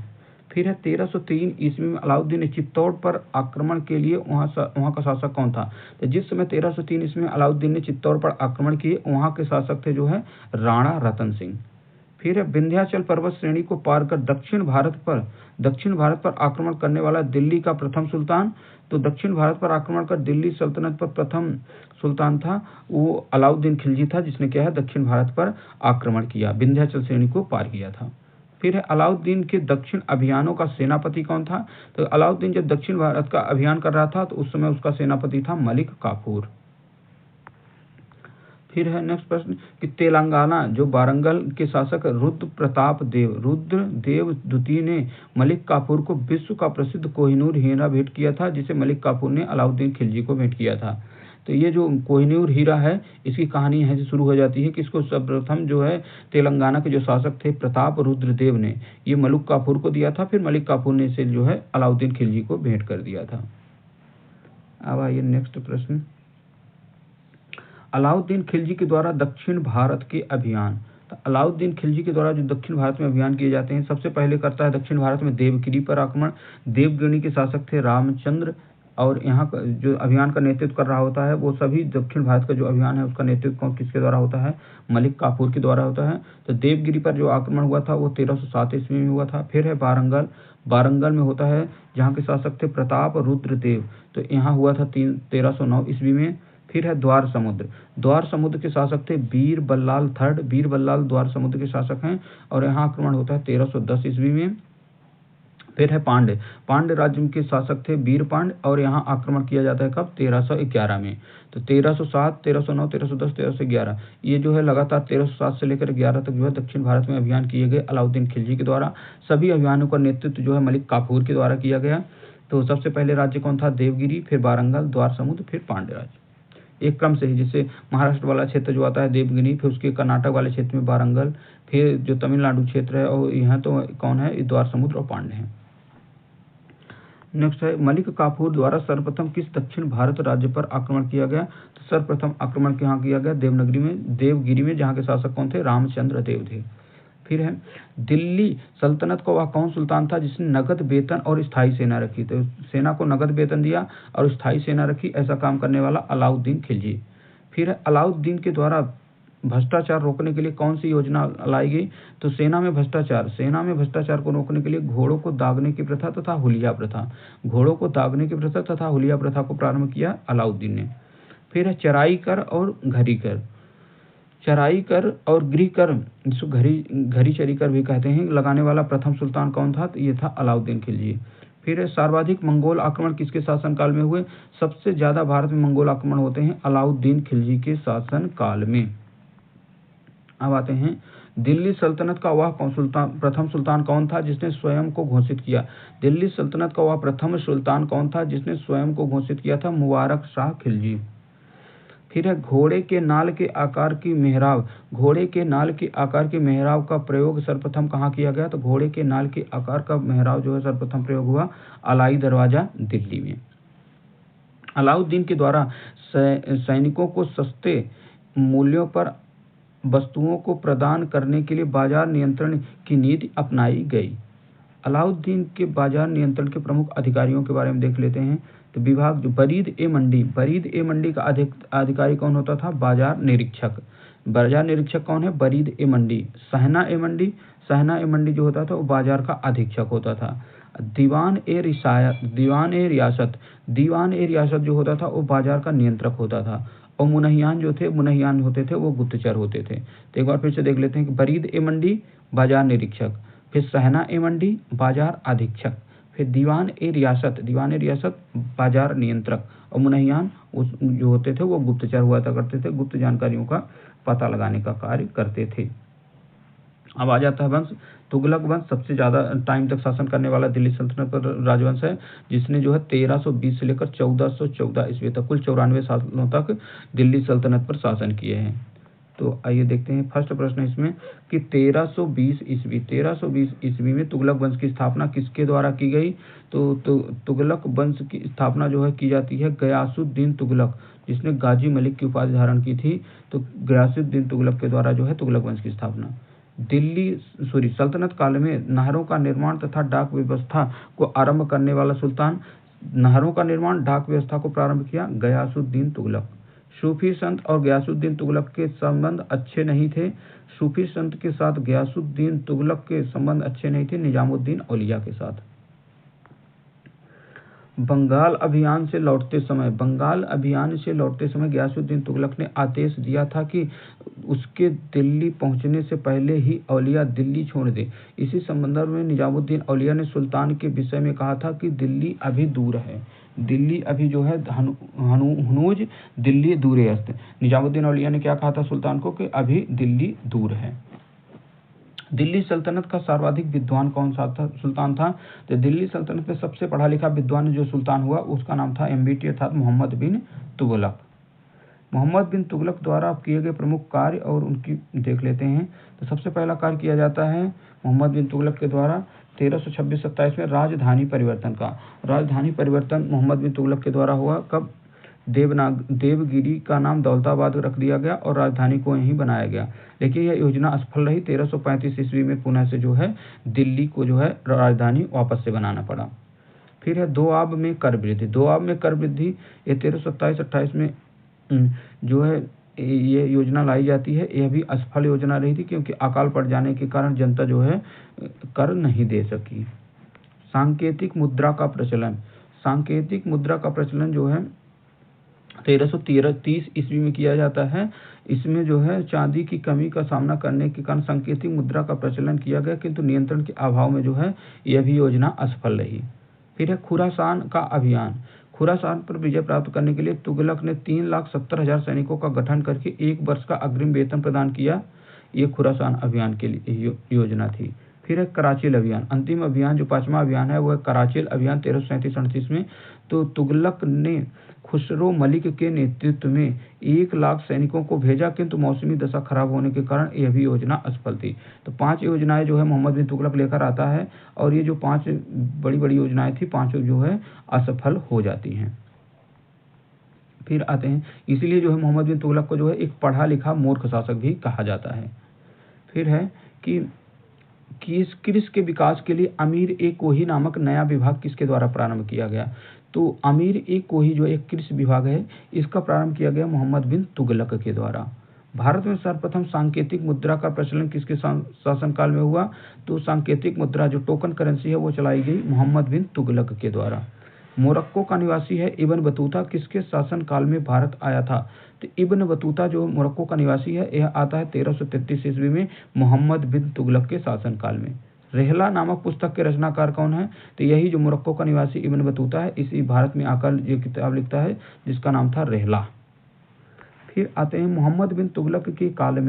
फिर है 1303 ईस्वी में अलाउद्दीन ने चित्तौड़ पर आक्रमण के लिए वहाँ का शासक कौन था? तो जिस समय 1303 ईस्वी में अलाउद्दीन ने चित्तौड़ पर आक्रमण किए, वहाँ के शासक थे जो है राणा रतन सिंह। फिर है विंध्याचल पर्वत श्रेणी को पार कर दक्षिण भारत पर आक्रमण करने वाला दिल्ली का प्रथम सुल्तान। तो दक्षिण भारत पर आक्रमण कर दिल्ली सल्तनत पर प्रथम सुल्तान था वो अलाउद्दीन खिलजी था, जिसने क्या है दक्षिण भारत पर आक्रमण किया, विंध्याचल श्रेणी को पार किया था। फिर है अलाउद्दीन के दक्षिण अभियानों का सेनापति कौन था? तो अलाउद्दीन जब दक्षिण भारत का अभियान कर रहा था तो उस समय उसका सेनापति था मलिक काफूर। फिर है नेक्स्ट प्रश्न कि तेलंगाना जो वारंगल के शासक रुद्रदेव द्वितीय ने मलिक काफूर को विश्व का प्रसिद्ध कोहिनूर हीरा भेंट किया था, जिसे मलिक काफूर ने अलाउद्दीन खिलजी को भेंट किया था। तो ये जो कोहिनूर हीरा है इसकी कहानी यहाँ से शुरू हो जाती है कि इसको सर्वप्रथम जो है तेलंगाना के जो शासक थे प्रताप रुद्रदेव ने ये मलिक काफूर को दिया था, फिर मलिक काफूर ने इसे जो है अलाउद्दीन खिलजी को भेंट कर दिया था। अब आइए नेक्स्ट प्रश्न, अलाउद्दीन खिलजी के द्वारा दक्षिण भारत के अभियान। तो अलाउद्दीन खिलजी के द्वारा जो दक्षिण भारत में अभियान किए जाते हैं, सबसे पहले करता है दक्षिण भारत में देवगिरी पर आक्रमण। देवगिरी के शासक थे रामचंद्र, और यहाँ जो अभियान का नेतृत्व कर रहा होता है वो सभी दक्षिण भारत का जो अभियान है उसका नेतृत्व किसके द्वारा होता है? मलिक काफूर के द्वारा होता है। तो देवगिरी पर जो आक्रमण हुआ था वो 1307 ईस्वी में हुआ था। फिर है वारंगल में होता है, जहाँ के शासक थे प्रताप रुद्रदेव, तो यहाँ हुआ था 1309 ईस्वी में। फिर है द्वार समुद्र के शासक थे बीर बल्लाल द्वार समुद्र के शासक हैं, और यहाँ आक्रमण होता है 1310 ईस्वी में। फिर है पांड्य राज्य के शासक थे वीर पांड्य, और यहाँ आक्रमण किया जाता है कब? 1311 में। तो 1307, 1309, 1310, 1311 ये जो है लगातार 1307 से लेकर 11 तक जो है दक्षिण भारत में अभियान किए गए अलाउद्दीन खिलजी के द्वारा। सभी अभियानों का नेतृत्व जो है मलिक काफूर के द्वारा किया गया। तो सबसे पहले राज्य कौन था? देवगिरी, फिर वारंगल, द्वार समुद्र, फिर पांड्य राज्य, एक क्रम से ही, जिससे महाराष्ट्र वाला क्षेत्र जो आता है देवगिरी, फिर उसके कर्नाटक वाले क्षेत्र में वारंगल, फिर जो तमिलनाडु क्षेत्र है और यहाँ तो कौन है? द्वार समुद्र और पांड्य है। नेक्स्ट है मलिक काफूर द्वारा सर्वप्रथम किस दक्षिण भारत राज्य पर आक्रमण किया गया? तो सर्वप्रथम आक्रमण कहाँ किया गया? देवगिरी में, जहाँ के शासक कौन थे? रामचंद्र देव थे। फिर है दिल्ली सल्तनत का वह कौन सुल्तान था जिसने नगद वेतन और स्थायी सेना रखी? तो सेना को नगद वेतन दिया और स्थायी सेना रखी, ऐसा काम करने वाला अलाउद्दीन खिलजी। फिर है अलाउद्दीन के द्वारा भ्रष्टाचार रोकने के लिए कौन सी योजना लाई गई? तो सेना में भ्रष्टाचार को रोकने के लिए घोड़ों को दागने की प्रथा तथा हुलिया प्रथा को प्रारंभ किया अलाउद्दीन ने। फिर है चराई कर और गृह कर, जिसको घरी चरी कर भी कहते हैं, लगाने वाला प्रथम सुल्तान कौन था? तो ये था अलाउद्दीन खिलजी। फिर है सर्वाधिक मंगोल आक्रमण किसके शासनकाल में हुए? सबसे ज्यादा भारत में मंगोल आक्रमण होते हैं अलाउद्दीन खिलजी के शासनकाल में। अब आते हैं दिल्ली सल्तनत का वह प्रथम सुल्तान कौन था जिसने स्वयं को घोषित किया? दिल्ली सल्तनत का वह प्रथम सुल्तान कौन था जिसने स्वयं को घोषित किया था? मुबारक शाह खिलजी। फिर है घोड़े के नाल के आकार की मेहराब का प्रयोग सर्वप्रथम कहाँ किया गया? तो घोड़े के नाल के आकार का मेहराब जो है सर्वप्रथम प्रयोग हुआ अलाई दरवाजा, दिल्ली में। अलाउद्दीन के द्वारा सैनिकों को सस्ते मूल्यों पर वस्तुओं को प्रदान करने के लिए बाजार नियंत्रण की नीति अपनाई गई। अलाउद्दीन के बाजार नियंत्रण के प्रमुख अधिकारियों के बारे में देख लेते हैं। तो विभाग जो बरीद ए मंडी का अधिकारी कौन होता था? बाजार निरीक्षक कौन है? बरीद ए मंडी। सहना ए मंडी जो होता था वो बाजार का अधीक्षक होता था। दीवान ए रियासत जो होता था वो बाजार का नियंत्रक होता था। और मुनहियान होते थे वो गुप्तचर होते थे। तो एक बार फिर से देख लेते हैं कि बरीद ए मंडी बाजार निरीक्षक, फिर सहना ए मंडी बाजार अधीक्षक, फिर दीवान ए रियासत बाजार नियंत्रक, और मुनहियान जो होते थे वो गुप्तचर हुआ करते थे, गुप्त जानकारियों का पता लगाने का कार्य करते थे। अब आ जाता है वंश। तुगलक वंश सबसे ज्यादा टाइम तक शासन करने वाला दिल्ली सल्तनत पर राजवंश है, जिसने जो है 1320 से लेकर 1414 ईस्वी तक कुल 94 सालों तक दिल्ली सल्तनत पर शासन किए हैं। तो आइए देखते हैं फर्स्ट प्रश्न इसमें कि 1320 ईस्वी में तुगलक वंश की स्थापना किसके द्वारा की गई? तो तुगलक वंश की स्थापना जो है की जाती है गयासुद्दीन तुगलक, जिसने गाजी मलिक की उपाधि धारण की थी। तो गयासुद्दीन तुगलक के द्वारा जो है तुगलक वंश की स्थापना। सल्तनत काल में नहरों का निर्माण तथा डाक व्यवस्था को आरंभ करने वाला सुल्तान, नहरों का निर्माण डाक व्यवस्था को प्रारंभ किया गयासुद्दीन तुगलक। सूफी संत और गयासुद्दीन तुगलक के संबंध अच्छे नहीं थे। सूफी संत के साथ गयासुद्दीन तुगलक के संबंध अच्छे नहीं थे निजामुद्दीन औलिया के साथ। बंगाल अभियान से लौटते समय गयासुद्दीन तुगलक ने आदेश दिया था कि उसके दिल्ली पहुंचने से पहले ही औलिया दिल्ली छोड़ दे। इसी संदर्भ में निजामुद्दीन औलिया ने सुल्तान के विषय में कहा था कि दिल्ली अभी दूर है, दिल्ली अभी जो है हनूज दिल्ली दूर है। निजामुद्दीन औलिया ने क्या कहा था सुल्तान को कि अभी दिल्ली दूर है। दिल्ली सल्तनत का सर्वाधिक विद्वान कौन सा सुल्तान था? तो दिल्ली सल्तनत में सबसे पढ़ा लिखा विद्वान जो सुल्तान हुआ उसका नाम था MBT अर्थात मोहम्मद बिन तुगलक। मोहम्मद बिन तुगलक द्वारा किए गए प्रमुख कार्य और उनकी देख लेते हैं। तो सबसे पहला कार्य किया जाता है मोहम्मद बिन तुगलक के द्वारा 1326-27 में राजधानी परिवर्तन का। राजधानी परिवर्तन मोहम्मद बिन तुगलक के द्वारा हुआ। कब? देवगिरी का नाम दौलताबाद रख दिया गया और राजधानी को यहीं बनाया गया, लेकिन यह योजना असफल रही। 1335 ईस्वी में पुनः से जो है दिल्ली को जो है राजधानी वापस से बनाना पड़ा। फिर है दोआब में कर वृद्धि। दोआब में कर वृद्धि ये 1327-28 में जो है ये योजना लाई जाती है। यह भी असफल योजना रही थी क्योंकि अकाल पड़ जाने के कारण जनता जो है कर नहीं दे सकी। सांकेतिक मुद्रा का प्रचलन। सांकेतिक मुद्रा का प्रचलन जो है 1330 ईस्वी में किया जाता है। इसमें जो है चांदी की कमी का सामना करने के कारण सांकेतिक मुद्रा का प्रचलन किया गया, किंतु नियंत्रण के अभाव में जो है यह भी योजना असफल रही। फिर है खुरासान का अभियान। खुरासान पर विजय प्राप्त करने के लिए तुगलक ने 3,70,000 सैनिकों का गठन करके 1 वर्ष का अग्रिम वेतन प्रदान किया। ये खुरासान अभियान के लिए योजना थी। फिर है कराचिल अभियान। अंतिम अभियान जो 5वां अभियान है वह कराचिल अभियान 1337-38 में। तो तुगलक ने खुसरो मलिक के नेतृत्व में 1 लाख सैनिकों को भेजा, किंतु मौसमी दशा खराब होने के कारण यह भी योजना असफल थी। तो 5 योजनाएं जो है मोहम्मद बिन तुगलक लेकर आता है और ये जो 5 बड़ी बड़ी योजनाएं थी 5 जो है असफल हो जाती हैं। फिर आते हैं, इसलिए जो है मोहम्मद बिन तुगलक को जो है एक पढ़ा लिखा मूर्ख शासक भी कहा जाता है। फिर है कि कृषि के विकास के लिए अमीर-ए-कोही नामक नया विभाग किसके द्वारा प्रारंभ किया गया? तो अमीर-ए-कोही जो एक कृषि विभाग है इसका प्रारंभ किया गया मोहम्मद बिन तुगलक के द्वारा। भारत में सर्वप्रथम सांकेतिक मुद्रा का प्रचलन किसके शासनकाल में हुआ? तो सांकेतिक मुद्रा जो टोकन करेंसी है वो चलाई गई मोहम्मद बिन तुगलक के द्वारा। मोरक्को का निवासी है इब्न बतूता किसके शासनकाल में भारत आया था? तो इब्न बतूता जो मोरक्को का निवासी है यह आता है 1333 ईस्वी में मोहम्मद बिन तुगलक के शासनकाल में। रेहला नामक पुस्तक के रचनाकार कौन है? तो यही जो मोरक्को का निवासी इब्न बतूता है, इसी भारत में आकर ये किताब लिखता है जिसका नाम था रेहला। फिर आते हैं मोहम्मद बिन तुगलक के काल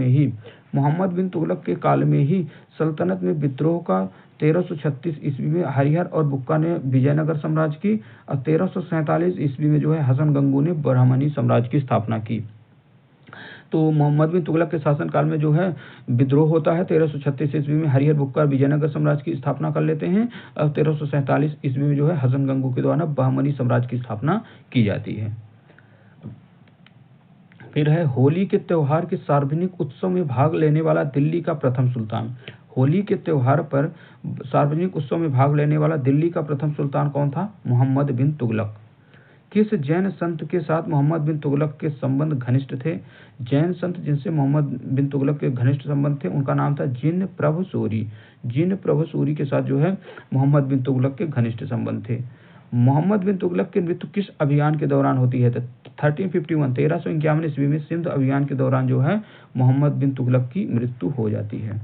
में ही सल्तनत में विद्रोह का 1336 ईस्वी में हरिहर और बुक्का ने विजयनगर साम्राज्य की और 1347 ईस्वी में जो है हसन गंगू ने बरहमनी साम्राज्य की स्थापना की। तो मोहम्मद बिन तुगलक के शासनकाल में जो है विद्रोह होता है। 1336 ईस्वी में हरिहर बुक्का विजयनगर साम्राज्य की स्थापना कर लेते हैं और 1347 ईस्वी में जो है हसन गंगू के द्वारा बहमनी साम्राज्य की स्थापना की जाती है। फिर है होली के त्योहार के सार्वजनिक उत्सव में भाग लेने वाला दिल्ली का प्रथम सुल्तान। होली के त्योहार पर सार्वजनिक उत्सव में भाग लेने वाला दिल्ली का प्रथम सुल्तान कौन था? मोहम्मद बिन तुगलक। किस जैन संत के साथ मोहम्मद बिन तुगलक के संबंध घनिष्ठ थे? जैन संत जिनसे मोहम्मद बिन तुगलक के घनिष्ठ संबंध थे उनका नाम था जिन प्रभु सूरी। जिन प्रभु सूरी के साथ जो है मोहम्मद बिन तुगलक के घनिष्ठ संबंध थे। मोहम्मद बिन तुगलक की मृत्यु किस अभियान के दौरान होती है? 1351 ईस्वी में सिंध अभियान के दौरान जो है मोहम्मद बिन तुगलक की मृत्यु हो जाती है।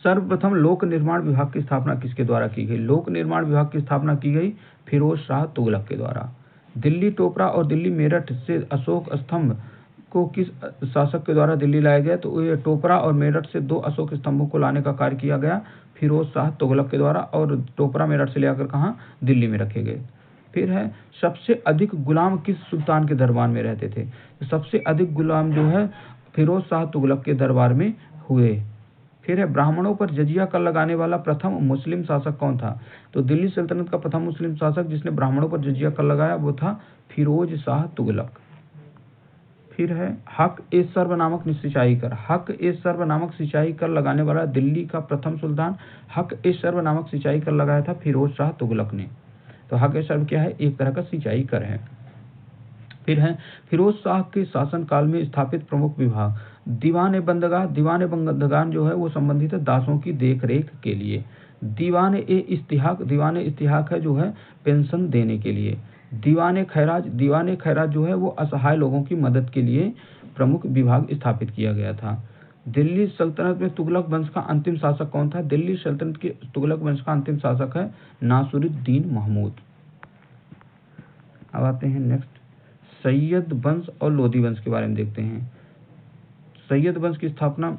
सर्वप्रथम लोक निर्माण विभाग की स्थापना किसके द्वारा की गई? लोक निर्माण विभाग की स्थापना की गई फिरोज शाह तुगलक के द्वारा। दिल्ली टोपरा और दिल्ली मेरठ से अशोक स्तंभ को किस शासक के द्वारा दिल्ली लाया गया? तो ये टोपरा और मेरठ से 2 अशोक स्तंभों को लाने का कार्य किया गया फिरोज शाह तुगलक के द्वारा और टोपरा मेरठ से लेकर कहाँ? दिल्ली में रखे गए। फिर है सबसे अधिक गुलाम किस सुल्तान के दरबार में रहते थे? सबसे अधिक गुलाम जो है फिरोज शाह तुगलक के दरबार में हुए। फिर है ब्राह्मणों पर जजिया कर लगाने वाला प्रथम मुस्लिम शासक कौन था? तो दिल्ली सल्तनत का प्रथम मुस्लिम शासक जिसने ब्राह्मणों पर जजिया कर लगाया वो था फिरोज शाह तुगलक। फिर है हक ए सर्व नामक सिंचाई कर। हक ए सर्व नामक सिंचाई कर लगाने वाला दिल्ली का प्रथम सुल्तान हक ए सर्व नामक सिंचाई कर लगाया था फिरोज शाह तुगलक ने। तो हक ए सर्व क्या है? एक तरह का सिंचाई कर है। फिर है फिरोज शाह के शासनकाल में स्थापित प्रमुख विभाग। दीवान बंदगान जो है वो संबंधित है दासों की देख रेख के लिए। दीवान इस्तिहाक है जो है पेंशन देने के लिए। दीवान खैराज जो है वो असहाय लोगों की मदद के लिए प्रमुख विभाग स्थापित किया गया था। दिल्ली सल्तनत में तुगलक वंश का अंतिम शासक कौन था? दिल्ली सल्तनत के तुगलक वंश का अंतिम शासक है नासिरुद्दीन महमूद। अब आते हैं नेक्स्ट सैयद वंश और लोधी वंश के बारे में देखते हैं। सैयद वंश की स्थापना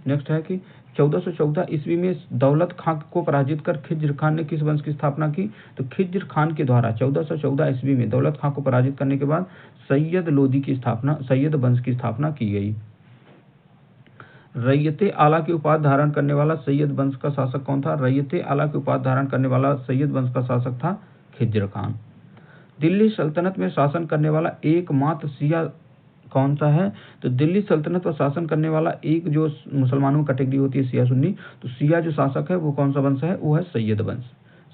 नेक्स्ट है कि 1414 ईस्वी में दौलत खां को पराजित कर खिज्र खान ने किस वंश की स्थापना की? तो खिज्र खान के द्वारा 1414 ईस्वी में दौलत खां को पराजित करने के बाद सैयद वंश की स्थापना की गई। रैयते आला की उपाधि धारण करने वाला सैयद वंश का शासक कौन था? रैयते आला की उपाधि धारण करने वाला सैयद वंश का शासक था खिज्र खान। दिल्ली सल्तनत में शासन करने वाला एकमात्र शिया कौन सा है? तो दिल्ली सल्तनत पर शासन करने वाला एक जो मुसलमानों की कैटेगरी होती है शिया सुन्नी, तो शिया जो शासक है वो कौन सा वंश है? वो है सैयद वंश।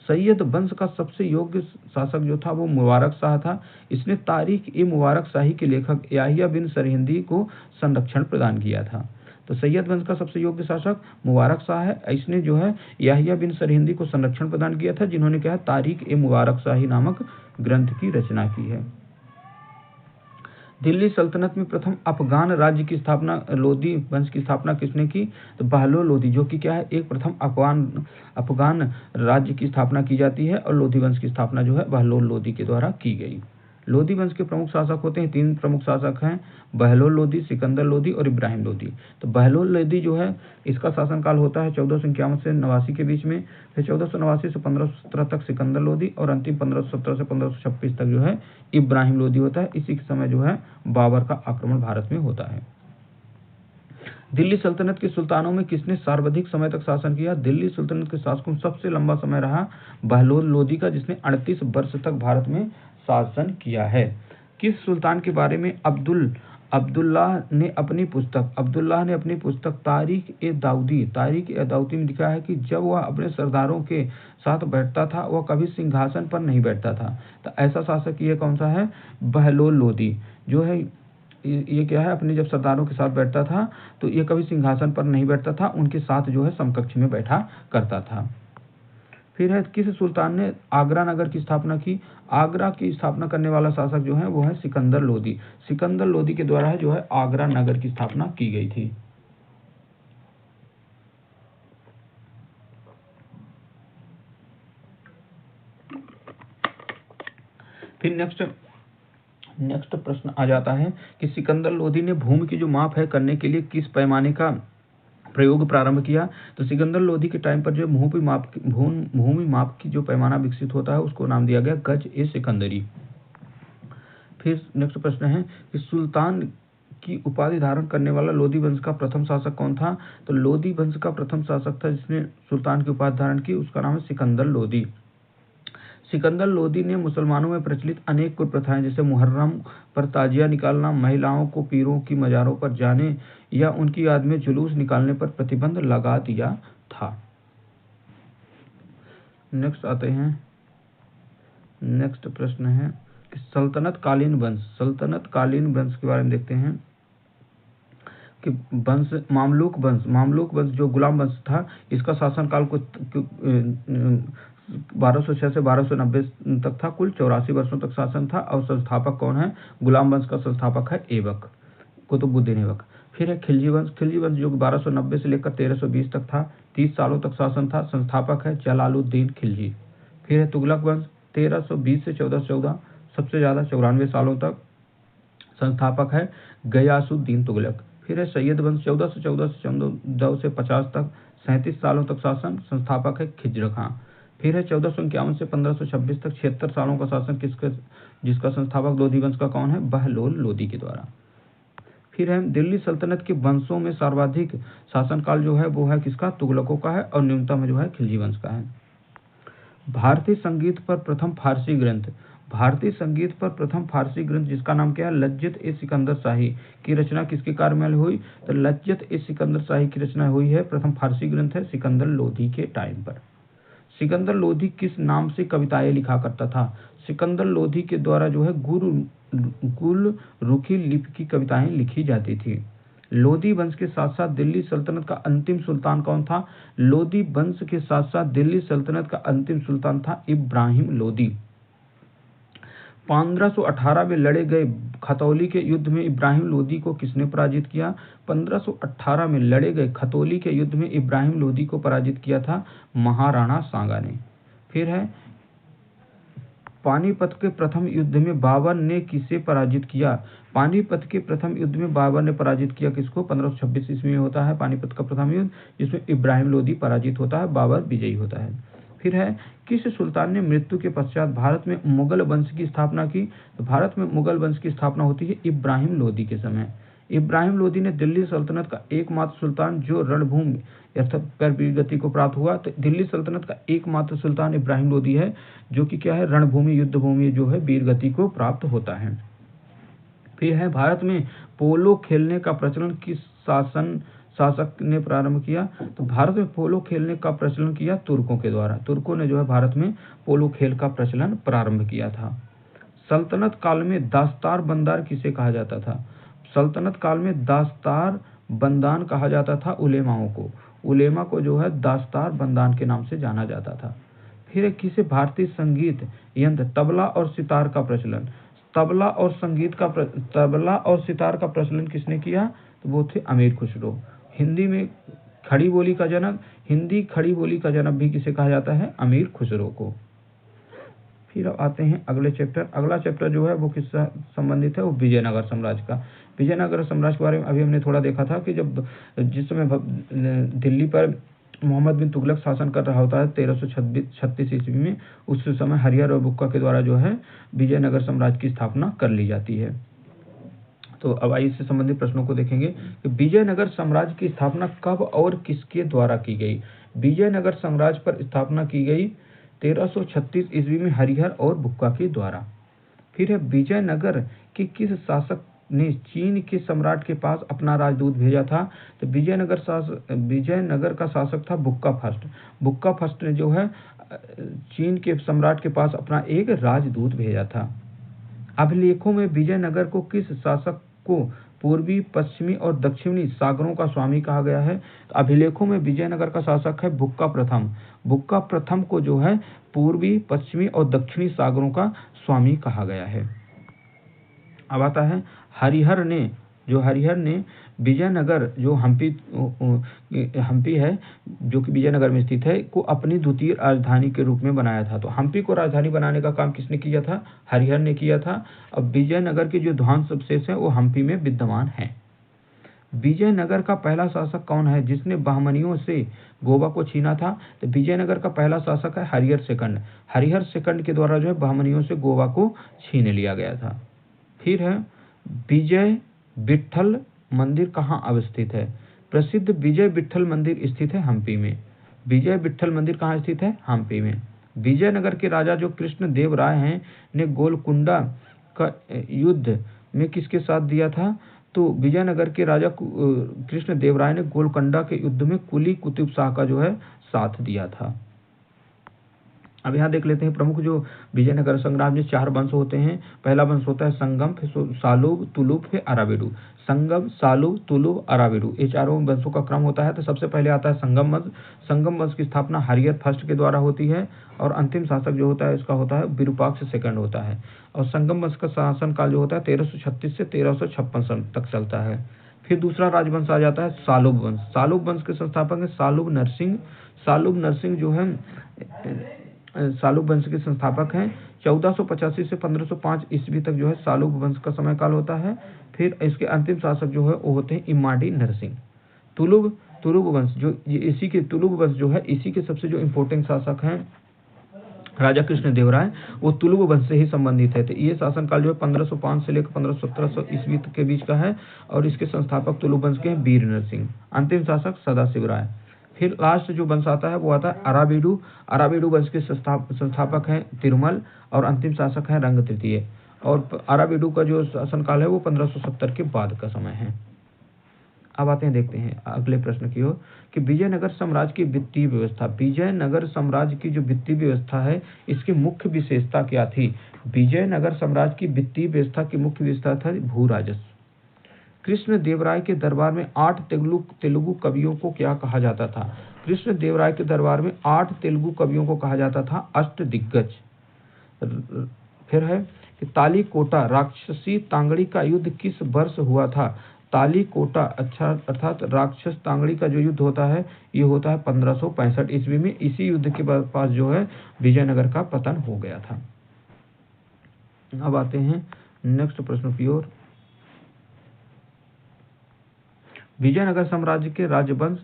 सैयद वंश का सबसे योग्य शासक जो था वो मुबारक शाह था। इसने तारीख-ए-मुबारक शाही के लेखक याहिया बिन सरहिंदी को संरक्षण प्रदान किया था। तो सैयद वंश का सबसे योग्य शासक मुबारक शाह है। इसने जो है याहिया बिन सरहिंदी को संरक्षण प्रदान किया था, जिन्होंने क्या है तारीख-ए-मुबारक शाही नामक ग्रंथ की रचना की है। दिल्ली सल्तनत में प्रथम अफगान राज्य की स्थापना लोधी वंश की स्थापना किसने की? तो बहलोल लोधी, जो कि क्या है एक प्रथम अफगान राज्य की स्थापना की जाती है और लोधी वंश की स्थापना जो है बहलोल लोधी के द्वारा की गई। लोधी वंश के प्रमुख शासक होते हैं, 3 प्रमुख शासक हैं, बहलोल लोधी, सिकंदर लोधी और इब्राहिम लोधी। तो बहलोल लोधी जो है इसका शासनकाल होता है 1451 से 89 के बीच में। फिर 1489 से 1517 तक सिकंदर लोधी और अंतिम 1517 से 1526 तक जो है इब्राहिम लोधी होता है। इसी के समय जो है बाबर का आक्रमण भारत में होता है। दिल्ली सल्तनत के सुल्तानों में किसने सर्वाधिक समय तक शासन किया? दिल्ली सल्तनत के शासकों में सबसे लंबा समय रहा बहलोल लोधी का, जिसने 38 वर्ष तक भारत में शासन किया है। किस सुल्तान के बारे में अब्दुल्लाह ने अपनी पुस्तक तारीख-ए-दाऊदी में लिखा है कि जब वह अपने सरदारों के साथ बैठता था वह कभी सिंहासन पर नहीं बैठता था। तो ऐसा शासक ये कौन सा है? बहलोल लोधी जो है ये क्या है अपने जब सरदारों के साथ बैठता था तो ये कभी सिंहासन पर नहीं बैठता था, उनके साथ जो है समकक्ष में बैठा करता था। फिर है किस सुल्तान ने आगरा नगर की स्थापना की? आगरा की स्थापना करने वाला शासक जो है वो है सिकंदर लोधी। सिकंदर लोधी के द्वारा है जो है आगरा नगर की स्थापना की गई थी। फिर नेक्स्ट प्रश्न आ जाता है कि सिकंदर लोधी ने भूमि की जो माप है करने के लिए किस पैमाने का प्रयोग प्रारंभ किया? तो सिकंदर लोधी के टाइम पर जो भूमि माप की जो पैमाना विकसित होता है उसको नाम दिया गया गज-ए-सिकंदरी। फिर नेक्स्ट प्रश्न है कि सुल्तान की उपाधि धारण करने वाला लोधी वंश का प्रथम शासक कौन था? तो लोधी वंश का प्रथम शासक था जिसने सुल्तान की उपाधि धारण की, उसका नाम है सिकंदर लोधी। सिकंदर लोधी ने मुसलमानों में प्रचलित अनेक कुप्रथाएं जैसे मुहर्रम पर ताजिया निकालना, महिलाओं को पीरों की मज़ारों पर जाने या उनकी याद में जुलूस निकालने पर प्रतिबंध लगा दिया था। नेक्स्ट आते हैं, नेक्स्ट प्रश्न है कि सल्तनत कालीन वंश के बारे में देखते हैं कि मामलुक वंश जो गुलाम वंश था, इसका शासनकाल को 1206 से 1290 तक था, कुल 84 वर्षों तक शासन था। और संस्थापक कौन है? गुलाम वंश का संस्थापक है ऐबक, कुतुबुद्दीन ऐबक। फिर है खिलजी वंश जो 1290 से लेकर 1320 तक था, 30 सालों तक शासन था, संस्थापक है जलालुद्दीन खिलजी। फिर है तुगलक वंश 1320 से 1414, सबसे ज़्यादा 94 सालों तक, संस्थापक है गयासुद्दीन तुगलक। फिर है सैयद वंश 1414 से 14 से 50 तक, 37 सालों तक शासन, संस्थापक है खिज्र खां। फिर है 1451 से 1526 तक, 76 सालों का शासन जिसका संस्थापक लोधी वंश का कौन है? बहलोल लोधी के द्वारा। फिर है दिल्ली सल्तनत के वंशों में सर्वाधिक शासनकाल जो है वो है किसका? तुगलकों का है, और न्यूनतम जो है खिलजी वंश का है। भारतीय संगीत पर प्रथम फारसी ग्रंथ जिसका नाम क्या है? लज्जत-ए-सिकंदर शाही की रचना किसके कार्य में हुई? तो लज्जत-ए-सिकंदर शाही की रचना हुई है, प्रथम फारसी ग्रंथ है सिकंदर लोधी के टाइम पर। सिकंदर लोधी किस नाम से कविताएं लिखा करता था? सिकंदर लोधी के द्वारा जो है गुल रुखी लिपि की कविताएं लिखी जाती थी। लोधी वंश के साथ साथ दिल्ली सल्तनत का अंतिम सुल्तान कौन था? लोधी वंश के साथ साथ दिल्ली सल्तनत का अंतिम सुल्तान था इब्राहिम लोधी। 1518 में लड़े गए खतौली के युद्ध में इब्राहिम लोधी को किसने पराजित किया? 1518 में लड़े गए खतौली के युद्ध में इब्राहिम लोधी को पराजित किया था महाराणा सांगा ने। फिर है पानीपत के प्रथम युद्ध में बाबर ने किसे पराजित किया? पानीपत के प्रथम युद्ध में बाबर ने पराजित किया किसको? 1526 ईस्वी में होता है पानीपत का प्रथम युद्ध, जिसमें इब्राहिम लोधी पराजित होता है, बाबर विजयी होता है। फिर है किस सुल्तान ने मृत्यु के पश्चात भारत में मुगल वंश की स्थापना की? तो भारत में मुगल वंश की स्थापना होती है इब्राहिम लोधी के समय। इब्राहिम लोधी ने दिल्ली सल्तनत का एकमात्र सुल्तान जो रणभूमि पर वीरगति को प्राप्त हुआ। तो दिल्ली सल्तनत का एकमात्र सुल्तान इब्राहिम लोधी है, जो कि क्या है, रणभूमि युद्ध भूमि जो है वीरगति को प्राप्त होता है। फिर है भारत में पोलो खेलने का प्रचलन किस शासक ने प्रारंभ किया? तो भारत में पोलो खेलने का प्रचलन किया तुर्कों के द्वारा। तुर्कों ने जो है भारत में पोलो खेल का प्रचलन प्रारंभ किया था। सल्तनत काल में दास्तार बंदार किसे कहा जाता था? सल्तनत काल में दास्तार बंदान कहा जाता था उलेमाओं को। उलेमा को जो है दास्तार बंदान के नाम से जाना जाता था। फिर किसे भारतीय संगीत यंत्र तबला और सितार का प्रचलन? तबला और सितार का प्रचलन किसने किया? तो वो थे अमीर खुसरो। हिंदी खड़ी बोली का जनक भी किसे कहा जाता है? अमीर खुसरो को। फिर आते हैं अगले चैप्टर। अगला चैप्टर जो है वो किससे संबंधित है? वो विजयनगर साम्राज्य का। विजयनगर साम्राज्य के बारे में अभी हमने थोड़ा देखा था कि जिस समय दिल्ली पर मोहम्मद बिन तुगलक शासन कर रहा होता है 1336 ईस्वी में, उस समय हरिहर और बुक्का के द्वारा जो है विजयनगर साम्राज्य की स्थापना कर ली जाती है। तो अब आइए इससे संबंधित प्रश्नों को देखेंगे कि विजयनगर साम्राज्य की स्थापना कब और किसके द्वारा की गई? विजयनगर साम्राज्य पर स्थापना की गई 1336 ईस्वी में हरिहर और बुक्का के द्वारा। फिर है विजयनगर के किस शासक ने चीन के सम्राट के पास अपना राजदूत भेजा था? तो विजयनगर का शासक था बुक्का फर्स्ट। बुक्का फर्स्ट ने जो है चीन के सम्राट के पास अपना एक राजदूत भेजा था। अभिलेखों में विजयनगर को किस शासक को पूर्वी, पश्चिमी और दक्षिणी सागरों का स्वामी कहा गया है? तो अभिलेखों में विजयनगर का शासक है बुक्का प्रथम। बुक्का प्रथम को जो है पूर्वी, पश्चिमी और दक्षिणी सागरों का स्वामी कहा गया है। अब आता है हरिहर ने विजयनगर जो हम्पी है जो कि विजयनगर में स्थित है को अपनी द्वितीय राजधानी के रूप में बनाया था। तो हम्पी को राजधानी बनाने का काम किसने किया था? हरिहर ने किया था। अब विजयनगर के जो ध्वंस अवशेष हैं वो हम्पी में विद्यमान हैं। विजयनगर का पहला शासक कौन है जिसने बहमनियों से गोवा को छीना था? तो विजयनगर का पहला शासक है हरिहर सेकंड। हरिहर सेकंड के द्वारा जो है बहमनियों से गोवा को छीन लिया गया था। फिर है विजय विट्ठल मंदिर कहाँ अवस्थित है? प्रसिद्ध विजय विट्ठल मंदिर स्थित है हम्पी में। विजय विट्ठल मंदिर कहाँ स्थित है? हम्पी में। विजयनगर के राजा जो कृष्ण देव राय हैं ने गोलकुंडा का युद्ध में किसके साथ दिया था? तो विजयनगर के राजा कृष्ण देव राय ने गोलकुंडा के युद्ध में कुली कुतुब शाह का जो है साथ दिया था। अब यहाँ देख लेते हैं प्रमुख जो विजयनगर संग्राम में 4 वंश होते हैं। पहला वंश होता है संगम, फिर सालुब, तुलुब, फिर अराविडु। संगम, सालुब, तुलुब, अराविडु, ये चारों वंशों का क्रम होता है। तो सबसे पहले आता है संगम वंश। संगम वंश की स्थापना हरिहर फर्स्ट के द्वारा होती है और अंतिम शासक जो होता है इसका होता है विरूपाक्ष सेकंड होता है। और संगम वंश का शासन काल जो होता है 1336 से 1356 तक चलता है। फिर दूसरा राजवंश आ जाता है सालुब वंश। सालुब वंश के संस्थापक है सालुब नरसिंह। सालुब नरसिंह जो है सालुब वंश के संस्थापक हैं। 1485 से 1505 ईस्वी तक जो है सालुब वंश का समय काल होता है। फिर इसके अंतिम शासक जो है वो होते हैं इमाडी नरसिंह। तुलुब वंश जो है इसी के सबसे जो इम्पोर्टेंट शासक हैं राजा कृष्ण देव राय, वो तुलुब वंश से ही संबंधित है। तो ये शासन काल जो है 1505 से लेकर 1517 ईस्वी तक के बीच का है और इसके संस्थापक तुलुब वंश के हैं वीर नरसिंह। अंतिम शासक सदाशिव राय। फिर लास्ट जो वंश आता है वो आता है अराविडु। अराविडु वंश के संस्थापक हैं तिरुमल और अंतिम शासक हैं रंग तृतीय। और अराविडु का जो शासनकाल है वो 1570 के बाद का समय है। अब आते हैं, देखते हैं अगले प्रश्न की ओर कि विजयनगर साम्राज्य की वित्तीय व्यवस्था। विजयनगर साम्राज्य की जो वित्तीय व्यवस्था है, इसकी मुख्य विशेषता क्या थी? विजयनगर साम्राज्य की वित्तीय व्यवस्था की मुख्य विशेषता था भू राजस्व। कृष्ण देवराय के दरबार में 8 तेलुगु कवियों को क्या कहा जाता था? कृष्ण देवराय के दरबार में 8 तेलुगु कवियों को कहा जाता था अष्टदिग्गज। फिर है कि तालीकोटा राक्षसी तांगड़ी का युद्ध किस वर्ष हुआ था? तालीकोटा अर्थात राक्षस तांगड़ी का जो युद्ध होता है, ये होता है 1565 ईस्वी में। इसी युद्ध के पास जो है विजयनगर का पतन हो गया था। अब आते हैं नेक्स्ट प्रश्न की ओर। विजयनगर साम्राज्य के राजवंश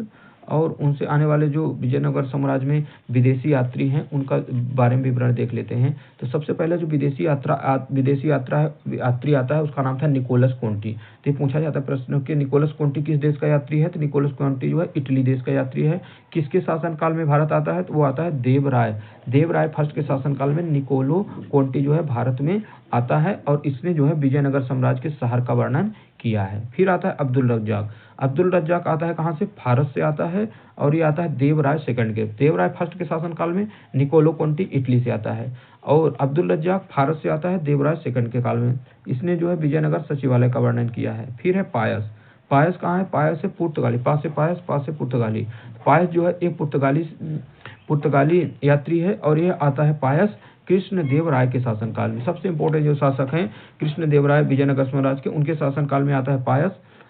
और उनसे आने वाले जो विजयनगर साम्राज्य में विदेशी यात्री हैं, उनका बारे में विवरण देख लेते हैं। तो सबसे पहले जो विदेशी यात्री आता है, उसका नाम था निकोलस कोंटी। तो पूछा जाता है प्रश्न कि निकोलस कोंटी किस देश का यात्री है? तो निकोलस कोंटी जो है इटली देश का यात्री है। किसके शासनकाल में भारत आता है? तो वो आता है देवराय फर्स्ट के शासनकाल में निकोलो कोंटी जो है भारत में आता है, और इसने जो है विजयनगर साम्राज्य के शहर का वर्णन किया है। फिर आता है अब्दुल रज्जाक आता है कहाँ से? फारस से आता है, और ये आता है देवराय सेकंड के। देवराय फर्स्ट के शासनकाल में निकोलो कोंटी इटली से आता है, और अब्दुल रज्जाक फारस से आता है देवराय सेकंड के काल में। इसने जो है विजयनगर सचिवालय का वर्णन किया है। फिर है पायस कहाँ है? पायस है पुर्तगाली, पास से पुर्तगाली। पायस जो है एक पुर्तगाली यात्री है, और यह आता है पायस कृष्ण देवराय के शासनकाल में। सबसे इंपॉर्टेंट जो शासक हैं कृष्ण देवराय विजयनगर साम्राज्य के, उनके शासनकाल में आता है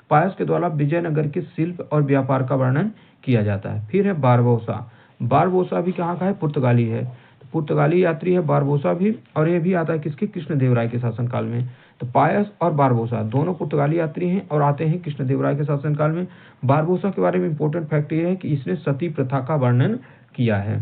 पायस के द्वारा विजयनगर के शिल्प और व्यापार का वर्णन किया जाता है। फिर है बारबोसा भी कहाँ का है? पुर्तगाली है, तो पुर्तगाली यात्री है बारबोसा भी, और ये भी आता है किसके? कृष्ण देवराय के शासनकाल में। तो पायस और बारबोसा दोनों पुर्तगाली यात्री हैं और आते हैं कृष्ण देवराय के शासनकाल में। बारबोसा के बारे में इंपॉर्टेंट फैक्ट ये है कि इसने सती प्रथा का वर्णन किया है।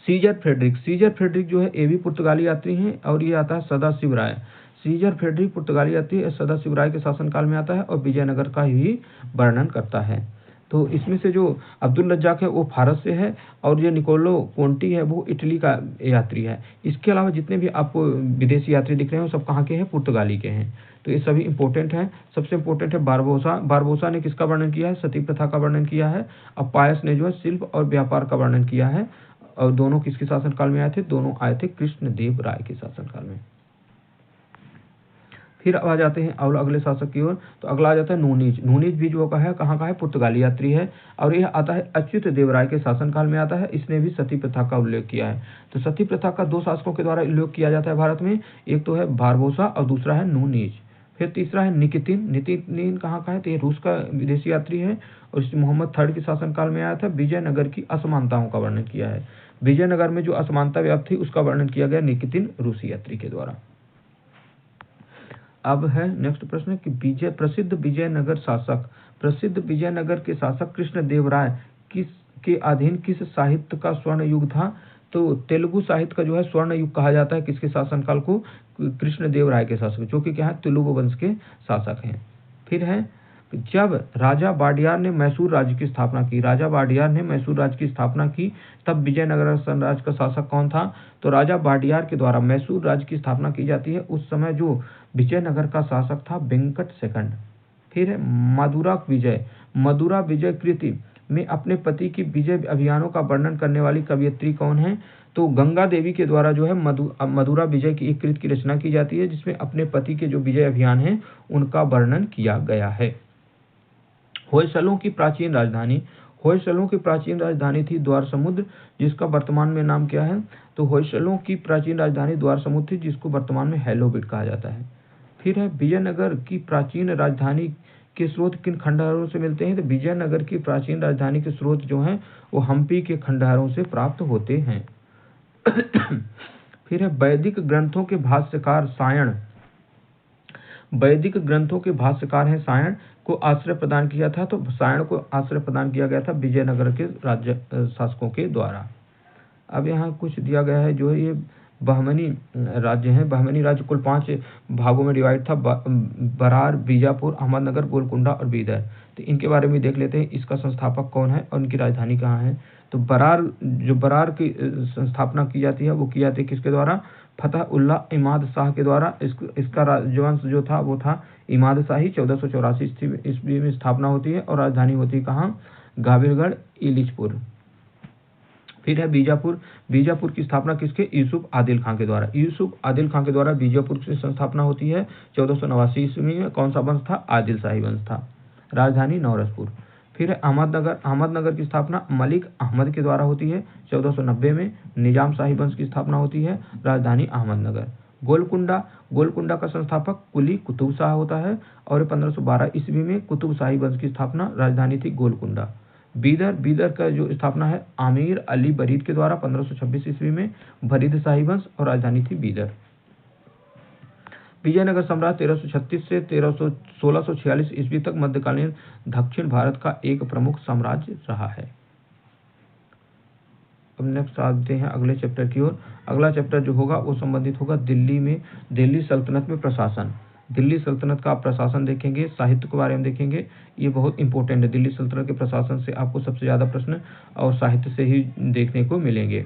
सीजर फ्रेडरिक जो है ये भी पुर्तगाली यात्री हैं, और ये आता है सदाशिव राय। सीजर फ्रेडरिक पुर्तगाली यात्री सदाशिव राय के शासनकाल में आता है और विजयनगर का ही वर्णन करता है। तो इसमें से जो अब्दुल रज्जाक है वो फारस से है, और ये निकोलो कोंटी है वो इटली का यात्री है। इसके अलावा जितने भी आपको विदेशी यात्री दिख रहे हैं वो सब कहाँ के हैं? पुर्तगाली के हैं। तो ये सभी इंपॉर्टेंट हैं। सबसे इंपॉर्टेंट है बारबोसा ने किसका वर्णन किया है? सती प्रथा का वर्णन किया है। अब पायस ने जो है शिल्प और व्यापार का वर्णन किया है, और दोनों किसके शासनकाल में आए थे? दोनों आए थे कृष्ण देव राय के शासनकाल में। फिर अब आ जाते हैं और अगले शासक की ओर। तो अगला आ जाता है नूनीज भी जो है कहाँ का है? पुर्तगाली यात्री है, और यह आता है अच्युत देवराय के शासनकाल में आता है। इसने भी सती प्रथा का उल्लेख किया है। तो सती प्रथा का 2 शासकों के द्वारा उल्लेख किया जाता है भारत में, एक तो है बारबोसा और दूसरा है नूनीज। फिर तीसरा है निकितिन कहाँ का है? तो ये रूस का विदेशी यात्री है, और इसने मोहम्मद थर्ड के शासनकाल में आया था। विजयनगर की असमानताओं का वर्णन किया है। विजयनगर में जो असमानता व्याप्त थी उसका वर्णन किया गया निकितिन रूसी यात्री के द्वारा। अब है नेक्स्ट प्रश्न कि प्रसिद्ध विजयनगर के शासक कृष्ण देवराय के अधीन किस साहित्य का स्वर्ण युग था? तो तेलुगु साहित्य का जो है स्वर्ण युग कहा जाता है किसके शासनकाल को? कृष्ण देवराय के शासक, जो कि क्या है? तेलुगु वंश के शासक हैं। फिर है जब राजा वाडियार ने मैसूर राज्य की स्थापना की, तब विजयनगर साम्राज्य का शासक कौन था? तो राजा वाडियार के द्वारा मैसूर राज्य की स्थापना की जाती है। उस समय जो विजयनगर का शासक था वेंकट सेकंड। फिर है मदुरा विजय कृति में अपने पति की विजय अभियानों का वर्णन करने वाली कवयित्री कौन है? तो गंगा देवी के द्वारा जो है मदुरा विजय की एक कृति की रचना की जाती है, जिसमें अपने पति के जो विजय अभियान हैं उनका वर्णन किया गया है। होयसलों की प्राचीन राजधानी थी द्वार समुद्र, जिसका वर्तमान में नाम क्या है? तो होयसलों की प्राचीन राजधानी द्वार समुद्र थी, जिसको वर्तमान में हेलोविट कहा जाता है। फिर है विजयनगर की प्राचीन राजधानी के स्रोत किन खंडहरों से मिलते हैं? तो विजयनगर की प्राचीन राजधानी के स्रोत जो हैं वो हम्पी के खंडहरों से प्राप्त होते हैं। फिर है वैदिक ग्रंथों के भाष्यकार हैं सायण को आश्रय प्रदान किया था। तो सायण को आश्रय प्रदान किया गया था विजयनगर के राज्य शासकों के द्वारा। अब यहाँ कुछ दिया गया है, जो ये बहमनी राज्य हैं। बहमनी राज्य कुल 5 भागों में डिवाइड था, बरार, बीजापुर, अहमदनगर, गोलकुंडा और बीदर। तो इनके बारे में देख लेते हैं, इसका संस्थापक कौन है और इनकी राजधानी कहाँ है। तो बरार की संस्थापना की जाती है, वो की जाती है किसके द्वारा? फतह उल्लाह इमाद शाह के द्वारा। इसका राजवंश जो था वो था इमाद शाही। 1484 ईस्वी में स्थापना होती है और राजधानी होती है कहाँ? गाविलगढ़ इलिचपुर। फिर है बीजापुर। बीजापुर की स्थापना किसके? यूसुफ आदिल खां के द्वारा। यूसुफ आदिल खां के द्वारा बीजापुर की स्थापना होती है 1489 ईस्वी में। कौन सा वंश था? आदिल शाही वंश था। राजधानी नौरसपुर। फिर है अहमदनगर। अहमदनगर की स्थापना मलिक अहमद के द्वारा होती है 1490 में। निजाम शाही वंश की स्थापना होती है। राजधानी अहमदनगर। गोलकुंडा। गोलकुंडा का संस्थापक कुली कुतुब शाह होता है और 1512 ईस्वी में कुतुब शाही वंश की स्थापना। राजधानी थी गोलकुंडा। बीदर। बीदर का जो स्थापना है आमिर अली बरीद के द्वारा 1526 ईस्वी में। बरीद शाही वंश और राजधानी थी बीदर। विजयनगर साम्राज्य 1336 से 1646 ईस्वी तक मध्यकालीन दक्षिण भारत का एक प्रमुख साम्राज्य रहा है। अब नेक्स्ट आते हैं अगले चैप्टर की ओर। अगला चैप्टर जो होगा वो संबंधित होगा दिल्ली सल्तनत में प्रशासन। दिल्ली सल्तनत का आप प्रशासन देखेंगे, साहित्य के बारे में देखेंगे, ये बहुत इंपॉर्टेंट है। दिल्ली सल्तनत के प्रशासन से आपको सबसे ज़्यादा प्रश्न और साहित्य से ही देखने को मिलेंगे।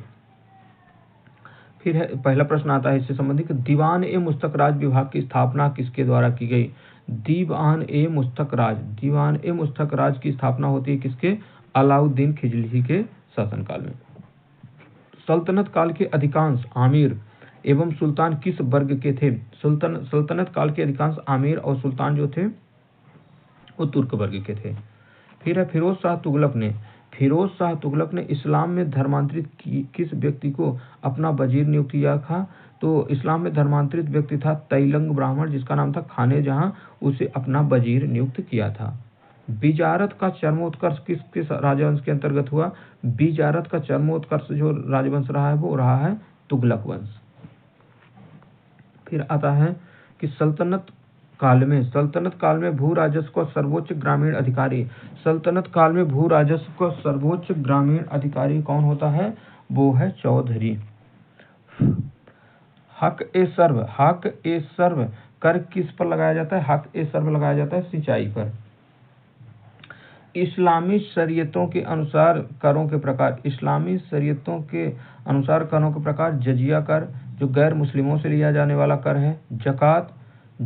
फिर है पहला प्रश्न आता है इससे संबंधित, दीवान ए मुस्तकराज विभाग की स्थापना किसके द्वारा की गई? दीवान ए मुस्तकराज। दीवान ए मुस्तकराज की स्थापना होती है किसके? अलाउद्दीन खिलजी के शासनकाल में। सल्तनत काल के अधिकांश आमिर एवं सुल्तान किस वर्ग के थे? सल्तनत काल के अधिकांश आमिर और सुल्तान जो थे वो तुर्क वर्ग के थे। फिर है फिरोज शाह तुगलक ने इस्लाम में धर्मांतरित किस व्यक्ति को अपना वजीर नियुक्त किया था? तो इस्लाम में धर्मांतरित व्यक्ति था तैलंग ब्राह्मण, जिसका नाम था खाने जहां, उसे अपना वजीर नियुक्त किया था। बिजारत का चरमोत्कर्ष किस राजवंश के अंतर्गत हुआ? बिजारत का चरमोत्कर्ष जो राजवंश रहा है वो रहा है तुगलक वंश। फिर आता है कि सल्तनत काल में भू राजस्व का सर्वोच्च ग्रामीण अधिकारी। सल्तनत काल में भू राजस्व का सर्वोच्च ग्रामीण अधिकारी कौन होता है? वो है चौधरी। हक ए सर्व कर किस पर लगाया जाता है? हक ए सर्व लगाया जाता है सिंचाई पर। इस्लामी शरीयतों के अनुसार करों के प्रकार। इस्लामी शरीयतों के अनुसार करों के प्रकार जजिया कर जो गैर मुस्लिमों से लिया जाने वाला कर है।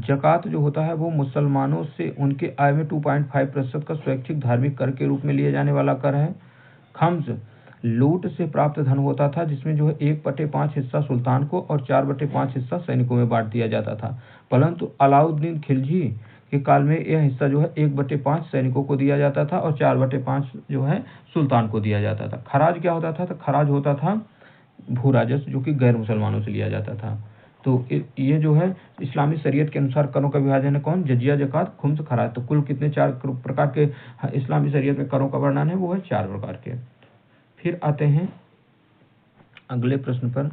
जकात जो होता है वो मुसलमानों से उनके आय में 2.5% का स्वैच्छिक धार्मिक कर के रूप में लिया जाने वाला कर है। खम्स लूट से प्राप्त धन होता था जिसमें जो है 1/5 हिस्सा सुल्तान को और 4/5 हिस्सा सैनिकों में बांट दिया जाता था, परंतु अलाउद्दीन खिलजी के काल में यह हिस्सा जो है 1/5 सैनिकों को दिया जाता था और 4/5 जो है सुल्तान को दिया जाता था। खराज क्या होता था? तो खराज होता था भू राजस्व जो कि गैर मुसलमानों से लिया जाता था। तो ये जो है इस्लामी शरीयत के अनुसार करों का विभाजन है कौन? जजिया, जकात, खुम्स, खराज। तो कुल कितने? 4 प्रकार के इस्लामी शरीयत में करों का वर्णन है, वो है 4 प्रकार के। फिर आते हैं अगले प्रश्न पर।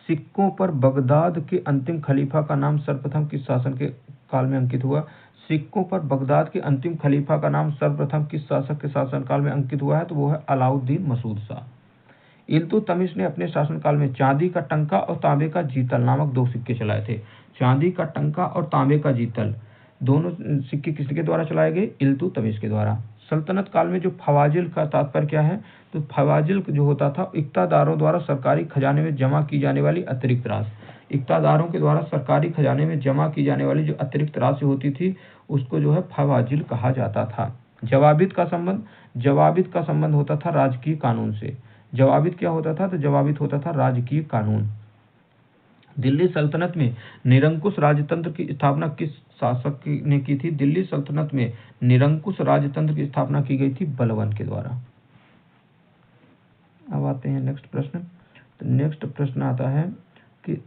सिक्कों पर बगदाद के अंतिम खलीफा का नाम सर्वप्रथम किस शासन के काल में अंकित हुआ? सिक्कों पर बगदाद के अंतिम खलीफा का नाम सर्वप्रथम किस शासक के शासनकाल में अंकित हुआ है? तो वो है अलाउद्दीन मसूद शाह। इल्तुतमिश ने अपने शासनकाल में चांदी का टंका और तांबे का जीतल नामक 2 सिक्के चलाए थे। चांदी का टंका और तांबे का जीतल दोनों सिक्के किसके द्वारा चलाए गए? इल्तुतमिश के द्वारा। सल्तनत काल में जो फवाजिल का तात्पर्य क्या है? तो फवाजिल जो होता था इक्तादारों द्वारा सरकारी खजाने में जमा की जाने वाली अतिरिक्त राशि। इक्तादारों के द्वारा सरकारी खजाने में जमा की जाने वाली जो अतिरिक्त राशि होती थी उसको जो है फवाजिल कहा जाता था। जवाबित का संबंध होता था राजकीय कानून से। जवाबित क्या होता था? तो जवाबित होता था राजकीय कानून। दिल्ली सल्तनत में निरंकुश राजतंत्र की स्थापना किस शासक ने की थी? दिल्ली सल्तनत में निरंकुश राजतंत्र की स्थापना की गई थी बलबन के द्वारा। अब आते हैं नेक्स्ट प्रश्न। तो नेक्स्ट प्रश्न आता है कि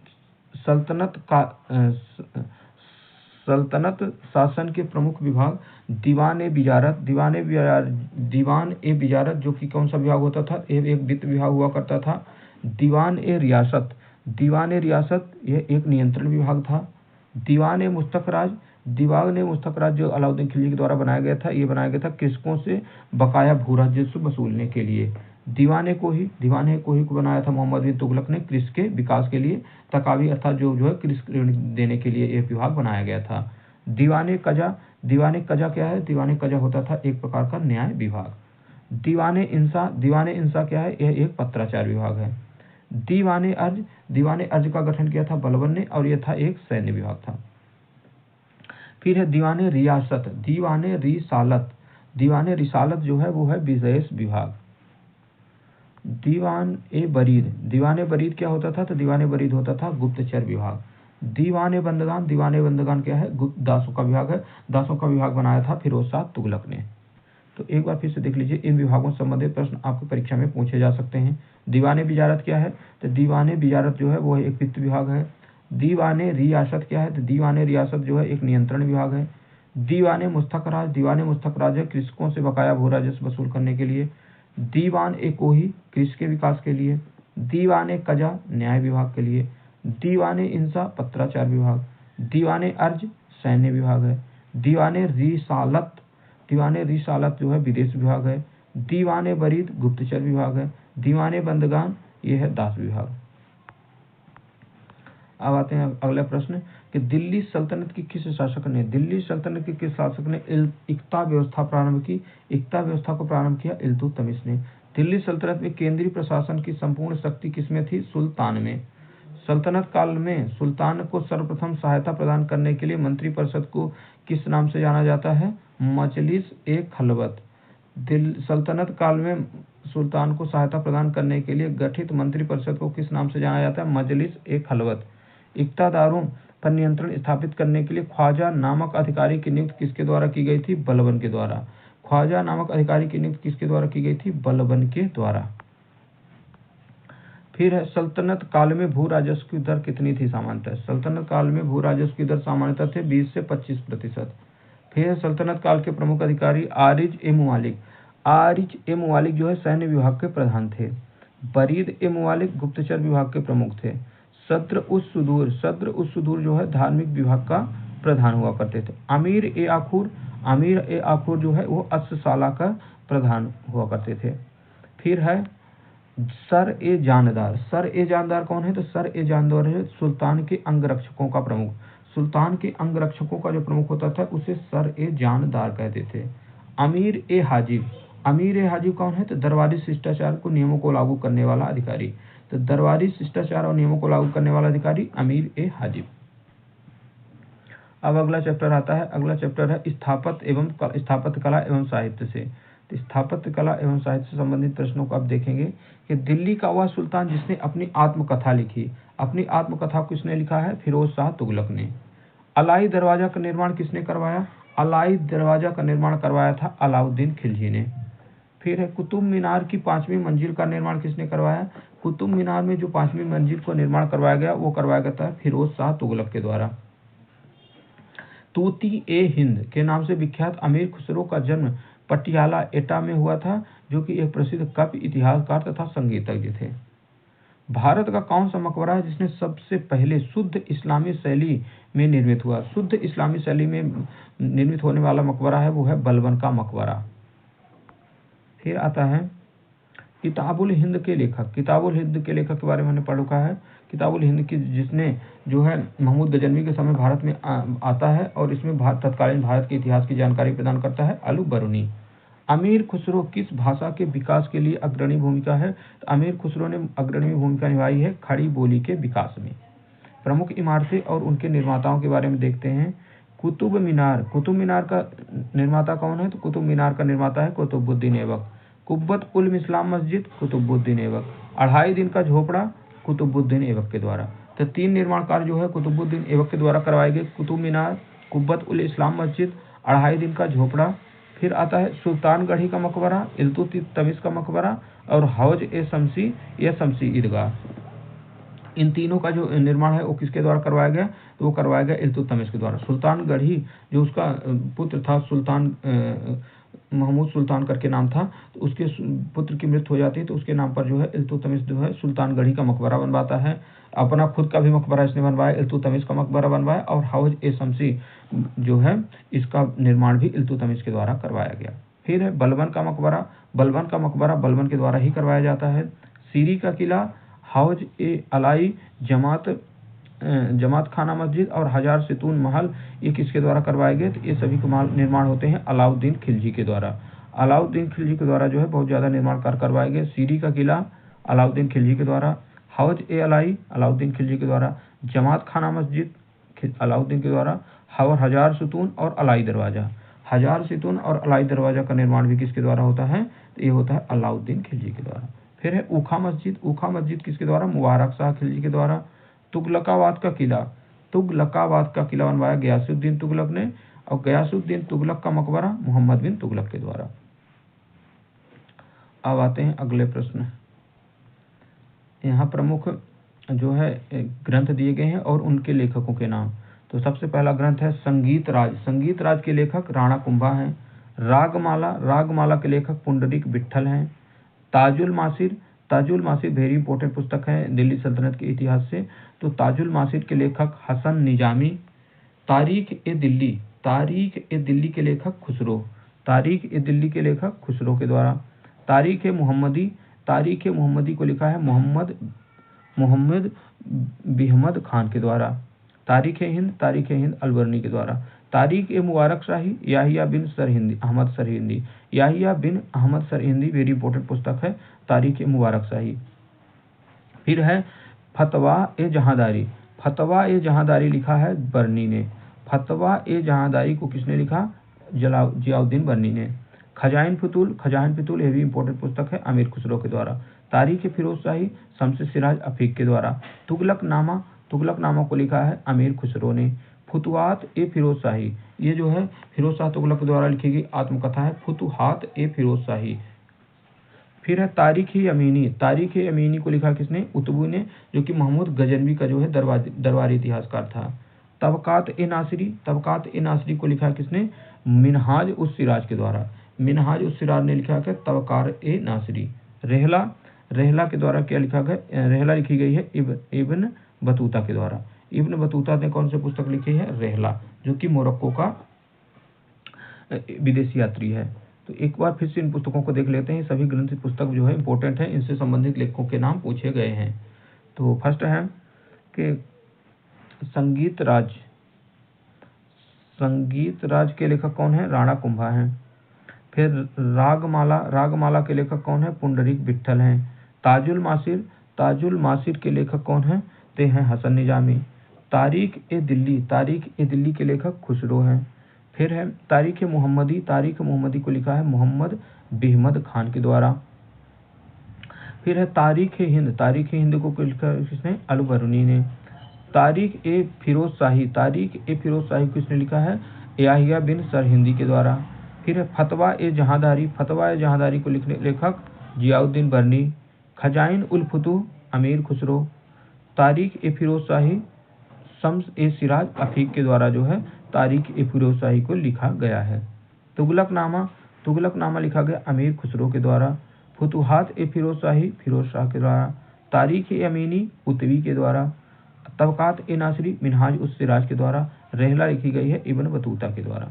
सल्तनत शासन के प्रमुख विभाग। दीवान ए बिजारत जो कि कौन सा विभाग होता था? एक वित्त विभाग हुआ करता था। दीवान ए रियासत यह एक नियंत्रण विभाग था। दीवान ए मुस्तखराज जो अलाउद्दीन खिलजी के द्वारा बनाया गया था, ये बनाया गया था कृषकों से बकाया भू राजस्व वसूलने के लिए। दीवान कोही को बनाया था मोहम्मद बिन तुगलक ने कृषि के विकास के लिए। तकावी अर्थात जो है कृषि ऋण देने के लिए एक विभाग बनाया गया था। दीवान कजा क्या है? दीवान कजा होता था एक प्रकार का न्याय विभाग। दीवान इंसा क्या है? यह एक पत्राचार विभाग है। दीवाने अर्ज का गठन किया था बलबन ने, और यह था एक सैन्य विभाग था। फिर है दीवाने रियासत, दीवाने रिसालत जो है वो है विदेश विभाग। दीवाने बरीद क्या होता था? तो दीवाने बरीद होता था गुप्तचर विभाग। दीवाने बंदगान क्या है? दासों का विभाग है। दासों का विभाग बनाया था फिरोज शाह तुगलक ने। तो एक बार फिर से देख लीजिए, इन विभागों से संबंधित प्रश्न आपकी परीक्षा में पूछे जा सकते हैं। दीवाने बिजारत क्या है? तो दीवाने बिजारत जो है वो एक वित्त विभाग है। दीवाने रियासत क्या है? तो दीवाने रियासत जो है एक नियंत्रण विभाग है। दीवाने मुस्तक राज है कृषकों से बकाया भू राजस्व वसूल करने के लिए। दीवान ए कोही कृषि के विकास के लिए। दीवाने कजा न्याय विभाग के लिए। दीवाने इंसा पत्राचार विभाग। दीवाने अर्ज सैन्य विभाग है। दीवाने रिसालत जो है विदेश विभाग है। दीवाने बरीद गुप्तचर विभाग है। दीवाने बंदगान ये है दास विभाग। अब आते हैं अगला प्रश्न कि दिल्ली सल्तनत की किस शासक ने इक्ता व्यवस्था प्रारंभ की? इक्ता व्यवस्था को प्रारंभ किया इल्तुतमिश ने। दिल्ली सल्तनत में केंद्रीय प्रशासन की संपूर्ण शक्ति किसमें थी? सुल्तान में। सल्तनत काल में सुल्तान को सर्वप्रथम सहायता प्रदान करने के लिए मंत्रिपरिषद को किस नाम से जाना जाता है? मजलिस ए खलवत। सल्तनत काल में सुल्तान को सहायता प्रदान करने के लिए गठित मंत्रिपरिषद को किस नाम से जाना जाता है? मजलिस ए खलवत। इक्तादारों पर नियंत्रण स्थापित करने के लिए ख्वाजा नामक अधिकारी की नियुक्ति किसके द्वारा की गई थी? बलबन के द्वारा। ख्वाजा नामक अधिकारी की नियुक्ति किसके द्वारा की गई थी? बलबन के द्वारा। फिर है सल्तनत काल में भू राजस्व की दर कितनी थी सामान्यतः? सल्तनत काल में भू राजस्व की दर सामान्यतः थे 20 से 25%। फिर है सल्तनत काल के प्रमुख अधिकारी आरिज ए मुवालिक जो है सैन्य विभाग के प्रधान थे। बरीद ए मुवालिक गुप्तचर विभाग के प्रमुख थे। सद्र उस सुदूर जो है धार्मिक विभाग का प्रधान हुआ करते थे। अमीर ए आखूर जो है वो अस्साला का प्रधान हुआ करते थे। फिर है सर ए जानदार कौन है? तो सर ए जानदार है सुल्तान के अंगरक्षकों का प्रमुख। सुल्तान के अंगरक्षकों का जो प्रमुख होता था उसे सर ए जानदार कहते थे। अमीर ए हाजिब कौन है? तो दरबारी शिष्टाचार को नियमों को लागू करने वाला अधिकारी। तो दरबारी शिष्टाचार और नियमों को लागू करने वाला अधिकारी अमीर ए हाजिब। अब अगला चैप्टर आता है। अगला चैप्टर है स्थापत्य कला एवं साहित्य से। तो स्थापत्य कला एवं साहित्य से संबंधित प्रश्नों को आप देखेंगे कि दिल्ली का वह सुल्तान जिसने अपनी आत्मकथा लिखी। अपनी आत्मकथा किसने लिखा है? फिरोज शाह तुगलक ने। अलाई दरवाजा का निर्माण किसने करवाया? अलाई दरवाजा का निर्माण करवाया था अलाउद्दीन खिलजी ने। फिर है कुतुब मीनार की 5वीं मंजिल का निर्माण किसने करवाया? कुतुब मीनार में जो 5वीं मंजिल को निर्माण करवाया गया वो करवाया गया था फिरोज शाह तुगलक के द्वारा। तूती ए हिंद के नाम से विख्यात अमीर खुसरो का जन्म पटियाला एटा में हुआ था, जो कि एक प्रसिद्ध कवि, इतिहासकार तथा संगीतज्ञ थे। भारत का कौन सा मकबरा है जिसने सबसे पहले शुद्ध इस्लामी शैली में निर्मित हुआ? शुद्ध इस्लामी शैली में निर्मित होने वाला मकबरा है वो है बलबन का मकबरा। फिर आता है किताबुल हिंद के लेखक। किताबुल हिंद के लेखक के बारे में हमने पढ़ रखा है। किताबुल हिंद की जिसने जो है महमूद गजनवी के समय भारत में आता है और इसमें तत्कालीन भारत के इतिहास की जानकारी प्रदान करता है अलू बरूनी। अमीर खुसरो किस भाषा के विकास के लिए अग्रणी भूमिका है? तो अमीर खुसरो ने अग्रणी भूमिका निभाई है खड़ी बोली के विकास में। प्रमुख इमारतें और उनके निर्माताओं के बारे में देखते हैं। कुतुब मीनार का निर्माता कौन है? तो कुतुब मीनार का निर्माता है कुतुबुद्दीन ऐबक। कुब्बत उल इस्लाम मस्जिद कुतुबुद्दीन ऐबक। 2.5 दिन का झोपड़ा कुतुबुद्दीन ऐबक के द्वारा। तो 3 निर्माण कार्य जो है कुतुबुद्दीन ऐबक के द्वारा करवाए गए। कुतुब मीनार, कुब्बत उल इस्लाम मस्जिद, 2.5 दिन का झोपड़ा। फिर आता है सुल्तानगढ़ी का मकबरा, इल्तुतमिश का मकबरा और हौज ए शमसी ईदगाह। इन तीनों का जो निर्माण है वो किसके द्वारा करवाया गया? तो वो करवाया गया इल्तुतमिश के द्वारा। सुल्तानगढ़ी जो उसका पुत्र था सुल्तान महमूद सुल्तान करके नाम था, तो उसके पुत्र की मृत्यु हो जाती है तो उसके नाम पर जो है इल्तुतमिश जो है सुल्तानगढ़ी का मकबरा बनवाता है। अपना खुद का भी मकबरा इसने बनवाया, इल्तुतमिश का मकबरा बनवाया और हौज ए शमसी जो है इसका निर्माण भी इल्तुतमिश के द्वारा करवाया गया। फिर है बलबन का मकबरा। बलबन के द्वारा ही करवाया जाता है। सीरी का किला, हौज ए अलाई, जमात खाना मस्जिद और हजार सितून महल ये किसके द्वारा करवाए गए? तो ये सभी के निर्माण होते हैं अलाउद्दीन खिलजी के द्वारा। अलाउद्दीन खिलजी के द्वारा जो है बहुत ज़्यादा निर्माण कार्य करवाए गए। सीरी का किला अलाउद्दीन खिलजी के द्वारा, हौज ए अलाई अलाउद्दीन खिलजी के द्वारा, जमात खाना मस्जिद अलाउद्दीन के द्वारा, हजार सुतून और अलाई दरवाज़ा। हजार सुतून और अलाई दरवाज़ा का निर्माण भी किसके द्वारा होता है? तो ये होता है अलाउद्दीन खिलजी के द्वारा। फिर है ऊखा मस्जिद। ऊखा मस्जिद किसके द्वारा? मुबारक शाह खिलजी के द्वारा। तुगलकाबाद का किला, तुगलकाबाद का किला बनवाया गयासुद्दीन तुगलक ने, और गयासुद्दीन तुगलक का मकबरा मोहम्मद बिन तुगलक के द्वारा। अब आते हैं अगले प्रश्न। यहाँ प्रमुख जो है ग्रंथ दिए गए हैं और उनके लेखकों के नाम। तो सबसे पहला ग्रंथ है संगीत राज। संगीत राज के लेखक राणा कुंभा हैं। रागमाला, रागमाला के लेखक पुंडरीक विट्ठल हैं। ताजुल मासिर, ताजुल मासिर वेरी इंपॉर्टेंट पुस्तक है दिल्ली सल्तनत के इतिहास से। तो ताजुल मासिर के लेखक हसन निजामी। तारीख ए दिल्ली, तारीख ए दिल्ली के लेखक खुसरो, तारीख ए दिल्ली के लेखक खुसरो के द्वारा। तारीख ए मोहम्मदी, तारीख ए मोहम्मदी को लिखा है मोहम्मद बिहमद खान के द्वारा। तारीख ए हिंद, तारीख ए हिंद अलबर्नी के द्वारा। तारीख ए मुबारक शाही याहिया बिन सरहिंदी अहमद सरहिंदी, याहिया बिन अहमद सरहिंदी वेरी इंपॉर्टेंट पुस्तक है तारीख ए मुबारक शाही। फिर है फतवा ए जहांदारी, फतवा ए जहांदारी लिखा है बर्नी ने। फतवा ए जहांदारी को किसने लिखा? जियाउद्दीन बर्नी ने। खजाइन फितूल, खजाइन फितूल ये भी इंपॉर्टेंट पुस्तक है अमीर खुसरो के द्वारा। तारीख ए फिरोज शाही शमस सिराज अफीक के द्वारा। तुगलकनामा, तुगलकनामा को लिखा है अमीर खुसरो ने। फुतुहात ए फिरोज शाही, ये जो है फिरोज शाह तुगलक के द्वारा लिखी गई आत्मकथा है फुतुहात ए फिरोज शाही। फिर है तारीख ए अमीनी, तारीख ए अमीनी को लिखा किसने? उतबू ने, जो कि महमूद गजनवी का जो है दरबारी इतिहासकार था। तबकात ए नासिरी, तबकात ए नासिरी को लिखा किसने? मिनहाज उस सिराज के द्वारा। मिनहाज उस सिराज ने लिखा है तबकार ए नासिरी। रहला, रहला के द्वारा क्या लिखा गया? रहला लिखी गई है इब्न बतूता के द्वारा। इब्न बतूता ने कौन सी पुस्तक लिखी है? रहला, जो कि मोरक्को का विदेशी यात्री है। तो एक बार फिर से इन पुस्तकों को देख लेते हैं। सभी ग्रंथ पुस्तक जो है इंपॉर्टेंट है, इनसे संबंधित लेखकों के नाम पूछे गए हैं। तो फर्स्ट है कि संगीत राज, संगीत राज के लेखक कौन है? राणा कुंभा हैं। फिर रागमाला, रागमाला के लेखक कौन है? पुंडरीक विट्ठल हैं। ताजुल मासिर, ताजुल मासिर के लेखक कौन हैं? ते हैं हसन निजामी। तारीख ए दिल्ली, तारीख ए दिल्ली के लेखक खुसरो हैं। फिर है तारीख ए मोहम्मदी, तारीख मोहम्मदी को लिखा है मोहम्मद बिहमद खान के द्वारा। फिर है तारीख ए हिंद, तारीख ए हिंद को लिखा किसने? अलबरूनी ने। तारीख ए फिरोज शाही, तारीख ए फिरोज शाही किसने लिखा है? याहिया बिन सरहिंदी के द्वारा। फिर है फतवा ए जहांदारी, फतवा ए जहांदारी को लिखने लेखक जियाउद्दीन बर्नी। खजाइन उल फुतूह अमीर खुसरो। तारीख ए फिरोज शाही शम्स ए सिराज अफीक के द्वारा जो है तारीख ए फिरोज शाही को लिखा गया है। तुगलकनामा, तुगलकनामा लिखा गया अमीर खुसरो के द्वारा। फुतुहात ए फिरोज शाही फिरोज शाह के द्वारा। तारीख ए अमीनी उतवी के द्वारा। तबकात ए नासिरी मिनहाज उस सिराज के द्वारा। रहला लिखी गई है इब्न बतूता के द्वारा।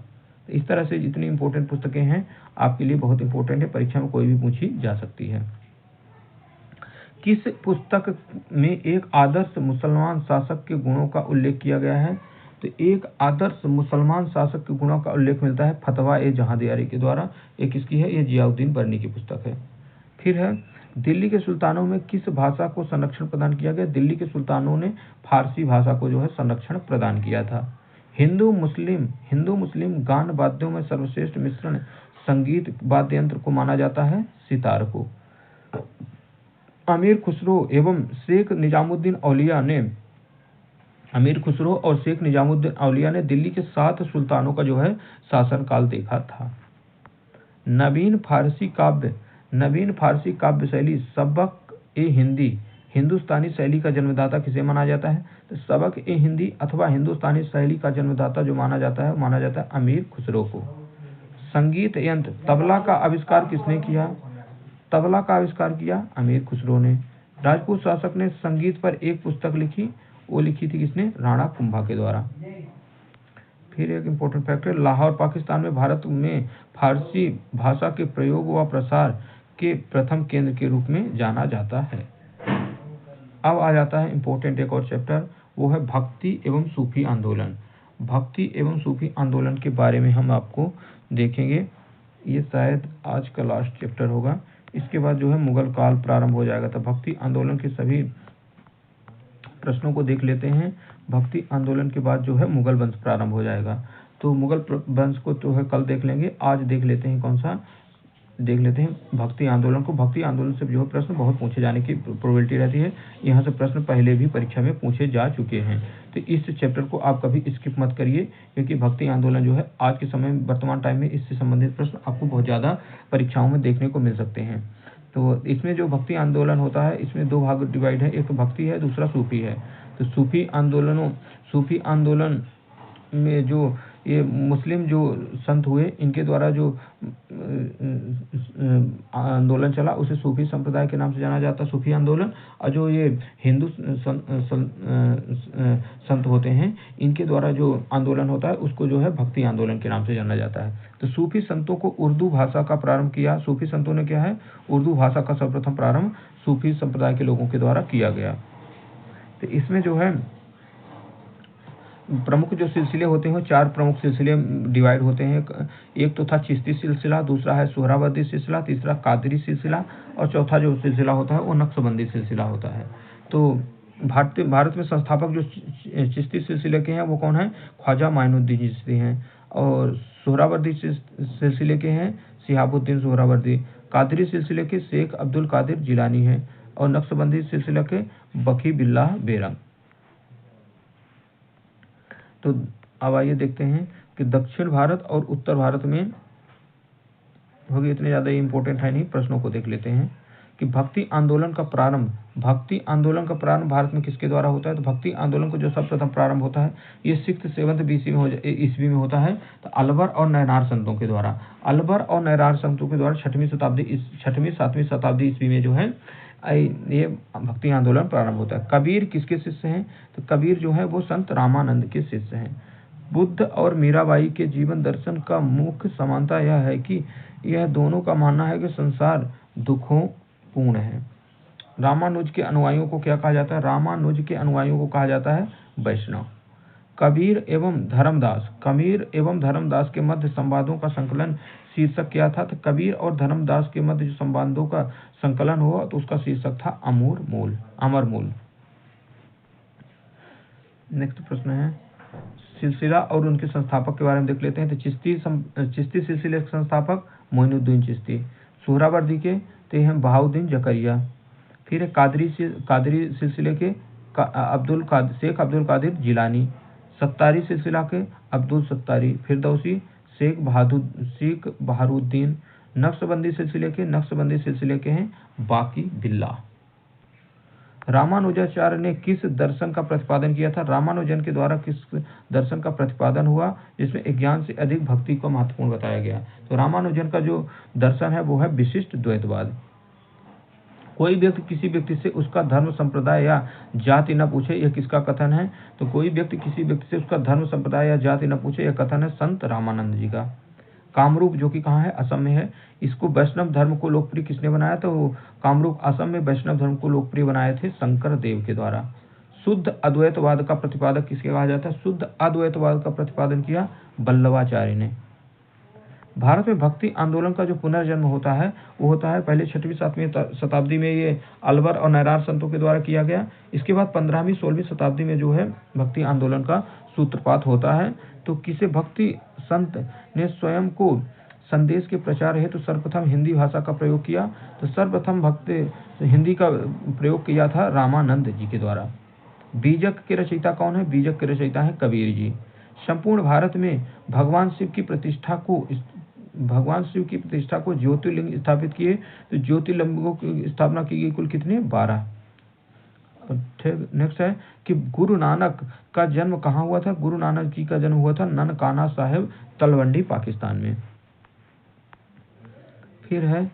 तो इस तरह से जितनी इंपॉर्टेंट पुस्तकें हैं आपके लिए बहुत इंपॉर्टेंट है, परीक्षा में कोई भी पूछी जा सकती है। किस पुस्तक में एक आदर्श मुसलमान शासक के गुणों का उल्लेख किया गया है? तो एक आदर्श मुसलमान शासक के गुणों का उल्लेख मिलता है फतवा ए जहांदारी के द्वारा। ये किसकी है? ये जियाउद्दीन बर्नी की पुस्तक है। फिर है दिल्ली के सुल्तानों में किस भाषा को संरक्षण प्रदान किया गया? दिल्ली के सुल्तानों ने फारसी भाषा को जो है संरक्षण प्रदान किया था। हिंदू मुस्लिम गान वाद्यों में सर्वश्रेष्ठ मिश्रण संगीत वाद्य यंत्र को माना जाता है सितार को। अमीर खुसरो एवं शेख निजामुद्दीन औलिया ने, अमीर खुसरो और शेख निजामुद्दीन औलिया ने दिल्ली के 7 सुल्तानों का जो है शासनकाल देखा था। नवीन फारसी काव्य शैली सबक ए हिंदी हिंदुस्तानी शैली का जन्मदाता किसे माना जाता है? तो सबक ए हिंदी अथवा हिंदुस्तानी शैली का जन्मदाता जो माना जाता है अमीर खुसरो को। संगीत यंत्र तबला का आविष्कार किसने किया? तबला का आविष्कार किया अमीर खुसरो ने। राजपूत शासक ने संगीत पर एक पुस्तक लिखी, वो लिखी थी किसने? राणा कुंभा के द्वारा। फिर एक इंपॉर्टेंट फैक्ट है, लाहौर पाकिस्तान में भारत में फारसी भाषा के प्रयोग व प्रसार के प्रथम केंद्र के रूप में जाना जाता है। अब आ जाता है इंपॉर्टेंट एक और चैप्टर, वो है भक्ति एवं सूफी आंदोलन। भक्ति एवं सूफी आंदोलन के बारे में हम आपको देखेंगे, ये शायद आज का लास्ट चैप्टर होगा। इसके बाद जो है मुगल काल प्रारंभ हो जाएगा। तो भक्ति आंदोलन के सभी प्रश्नों को देख लेते हैं। भक्ति आंदोलन के बाद जो है मुगल वंश प्रारंभ हो जाएगा, तो मुगल वंश को तो है कल देख लेंगे। आज देख लेते हैं कौन सा, देख लेते हैं भक्ति आंदोलन को। भक्ति आंदोलन से जो है प्रश्न बहुत पूछे जाने की प्रोबेबिलिटी रहती है। यहाँ से प्रश्न पहले भी परीक्षा में पूछे जा चुके हैं, तो इस चैप्टर को आप कभी स्किप मत करिए, क्योंकि भक्ति आंदोलन जो है आज के समय में वर्तमान टाइम में इससे संबंधित प्रश्न आपको बहुत ज़्यादा परीक्षाओं में देखने को मिल सकते हैं। तो इसमें जो भक्ति आंदोलन होता है इसमें दो भाग डिवाइड है, एक भक्ति है, दूसरा सूफी है। तो सूफी आंदोलन में जो ये मुस्लिम जो संत हुए इनके द्वारा जो आंदोलन चला उसे सूफी संप्रदाय के नाम से जाना जाता है, सूफी आंदोलन। और जो ये हिंदू संत होते हैं इनके द्वारा जो आंदोलन होता है उसको जो है भक्ति आंदोलन के नाम से जाना जाता है। तो सूफी संतों को उर्दू भाषा का प्रारंभ किया, सूफी संतों ने क्या है उर्दू भाषा का सर्वप्रथम प्रारंभ सूफी संप्रदाय के लोगों के द्वारा किया गया। तो इसमें जो है प्रमुख जो सिलसिले होते हैं 4 प्रमुख सिलसिले डिवाइड होते हैं। एक तो था चिश्ती सिलसिला, दूसरा है सोहरावर्दी सिलसिला, तीसरा कादरी सिलसिला और चौथा जो सिलसिला होता है वो नक्शबंदी सिलसिला होता है। तो भारत में संस्थापक जो चिश्ती सिलसिले के हैं वो कौन है, ख्वाजा माइनुद्दीन चिश्ती हैं। और सोहरावर्दी सिलसिले के हैं शिहाबुद्दीन सोहरावर्दी। कादरी सिलसिले के शेख अब्दुल कादिर जिलानी हैं और नक्शबंदी सिलसिले के बकी बिल्लाह बेरंग। तो अब आइए देखते हैं कि दक्षिण भारत और उत्तर भारत में होगी, इतने ज़्यादा इम्पोर्टेंट है नहीं, प्रश्नों को देख लेते हैं कि भक्ति आंदोलन का प्रारंभ भारत में किसके द्वारा होता है। तो भक्ति आंदोलन को जो सर्वप्रथम प्रारंभ होता है ये 6th-7th BC में ईस्वी में होता है। तो अलवर और नैनार संतों के द्वारा, 6वीं 7वीं शताब्दी ईस्वी में जो है ये भक्ति आंदोलन प्रारंभ होता है। कबीर किसके शिष्य हैं, तो कबीर जो है वो संत रामानंद के शिष्य हैं। बुद्ध और मीराबाई के जीवन दर्शन का मुख्य समानता यह है कि यह दोनों का मानना है कि संसार दुखों पूर्ण है। रामानुज के अनुयायियों को क्या कहा जाता है, रामानुज के अनुयायियों को कहा जाता है वैष्णव। कबीर एवं धर्मदास के मध्य संवादों का संकलन शीर्षक क्या था, तो कबीर और धर्मदास के मध्य जो संवादों का संकलन हुआ तो उसका शीर्षक था अमर मूल। नेक्स्ट प्रश्न है सिलसिला और उनके संस्थापक के बारे में देख लेते हैं। तो चिश्ती सिलसिले के संस्थापक मोइनुद्दीन चिश्ती, सोहरावर्दी के ते हैं बहाउद्दीन जकरिया, फिर कादरी सिलसिले के शेख अब्दुल कादिर जिलानी, सत्तारी सिलसिला के अब्दुल सत्तारी, फिरदौसी शेख बहारुद्दीन, नक्शबंदी सिलसिले के हैं बाकी बिल्ला। रामानुजाचार्य ने किस दर्शन का प्रतिपादन किया था, रामानुजन के द्वारा किस दर्शन का प्रतिपादन हुआ जिसमें ज्ञान से अधिक भक्ति को महत्वपूर्ण बताया गया। तो रामानुजन का जो दर्शन है वो है विशिष्ट द्वैतवाद। कोई व्यक्ति किसी व्यक्ति से उसका धर्म संप्रदाय या जाति न पूछे, यह किसका कथन है, तो कोई व्यक्ति किसी व्यक्ति से उसका धर्म संप्रदाय या जाति न पूछे, यह कथन है संत रामानंद जी का। कामरूप जो कि कहाँ है, असम में है, इसको वैष्णव धर्म को लोकप्रिय किसने बनाया, तो कामरूप असम में वैष्णव धर्म को लोकप्रिय बनाए थे शंकर देव के द्वारा। शुद्ध अद्वैतवाद का प्रतिपादक किसके कहा जाता है, शुद्ध अद्वैतवाद का प्रतिपादन किया वल्लभाचार्य ने। भारत में भक्ति आंदोलन का जो पुनर्जन्म होता है वो होता है पहले 6वीं-7वीं शताब्दी में, ये अलवर और नैरार संतों के द्वारा किया गया। इसके बाद 15वीं-16वीं शताब्दी में जो है भक्ति आंदोलन का सूत्रपात होता है। तो किसे भक्ति संत ने स्वयं को संदेश के प्रचार हेतु तो सर्वप्रथम हिंदी भाषा का प्रयोग किया, तो सर्वप्रथम हिंदी का प्रयोग किया था रामानंद जी के द्वारा। बीजक के रचयिता कौन है, बीजक के रचयिता है कबीर जी। संपूर्ण भारत में भगवान शिव की प्रतिष्ठा को ज्योतिर्लिंग स्थापित किए, तो ज्योतिर्लिंगों की स्थापना की गई कुल कितने, 12। नेक्स्ट है कि गुरु नानक का जन्म कहाँ हुआ था, गुरु नानक जी का जन्म हुआ था ननकाना साहिब तलवंडी पाकिस्तान में। फिर है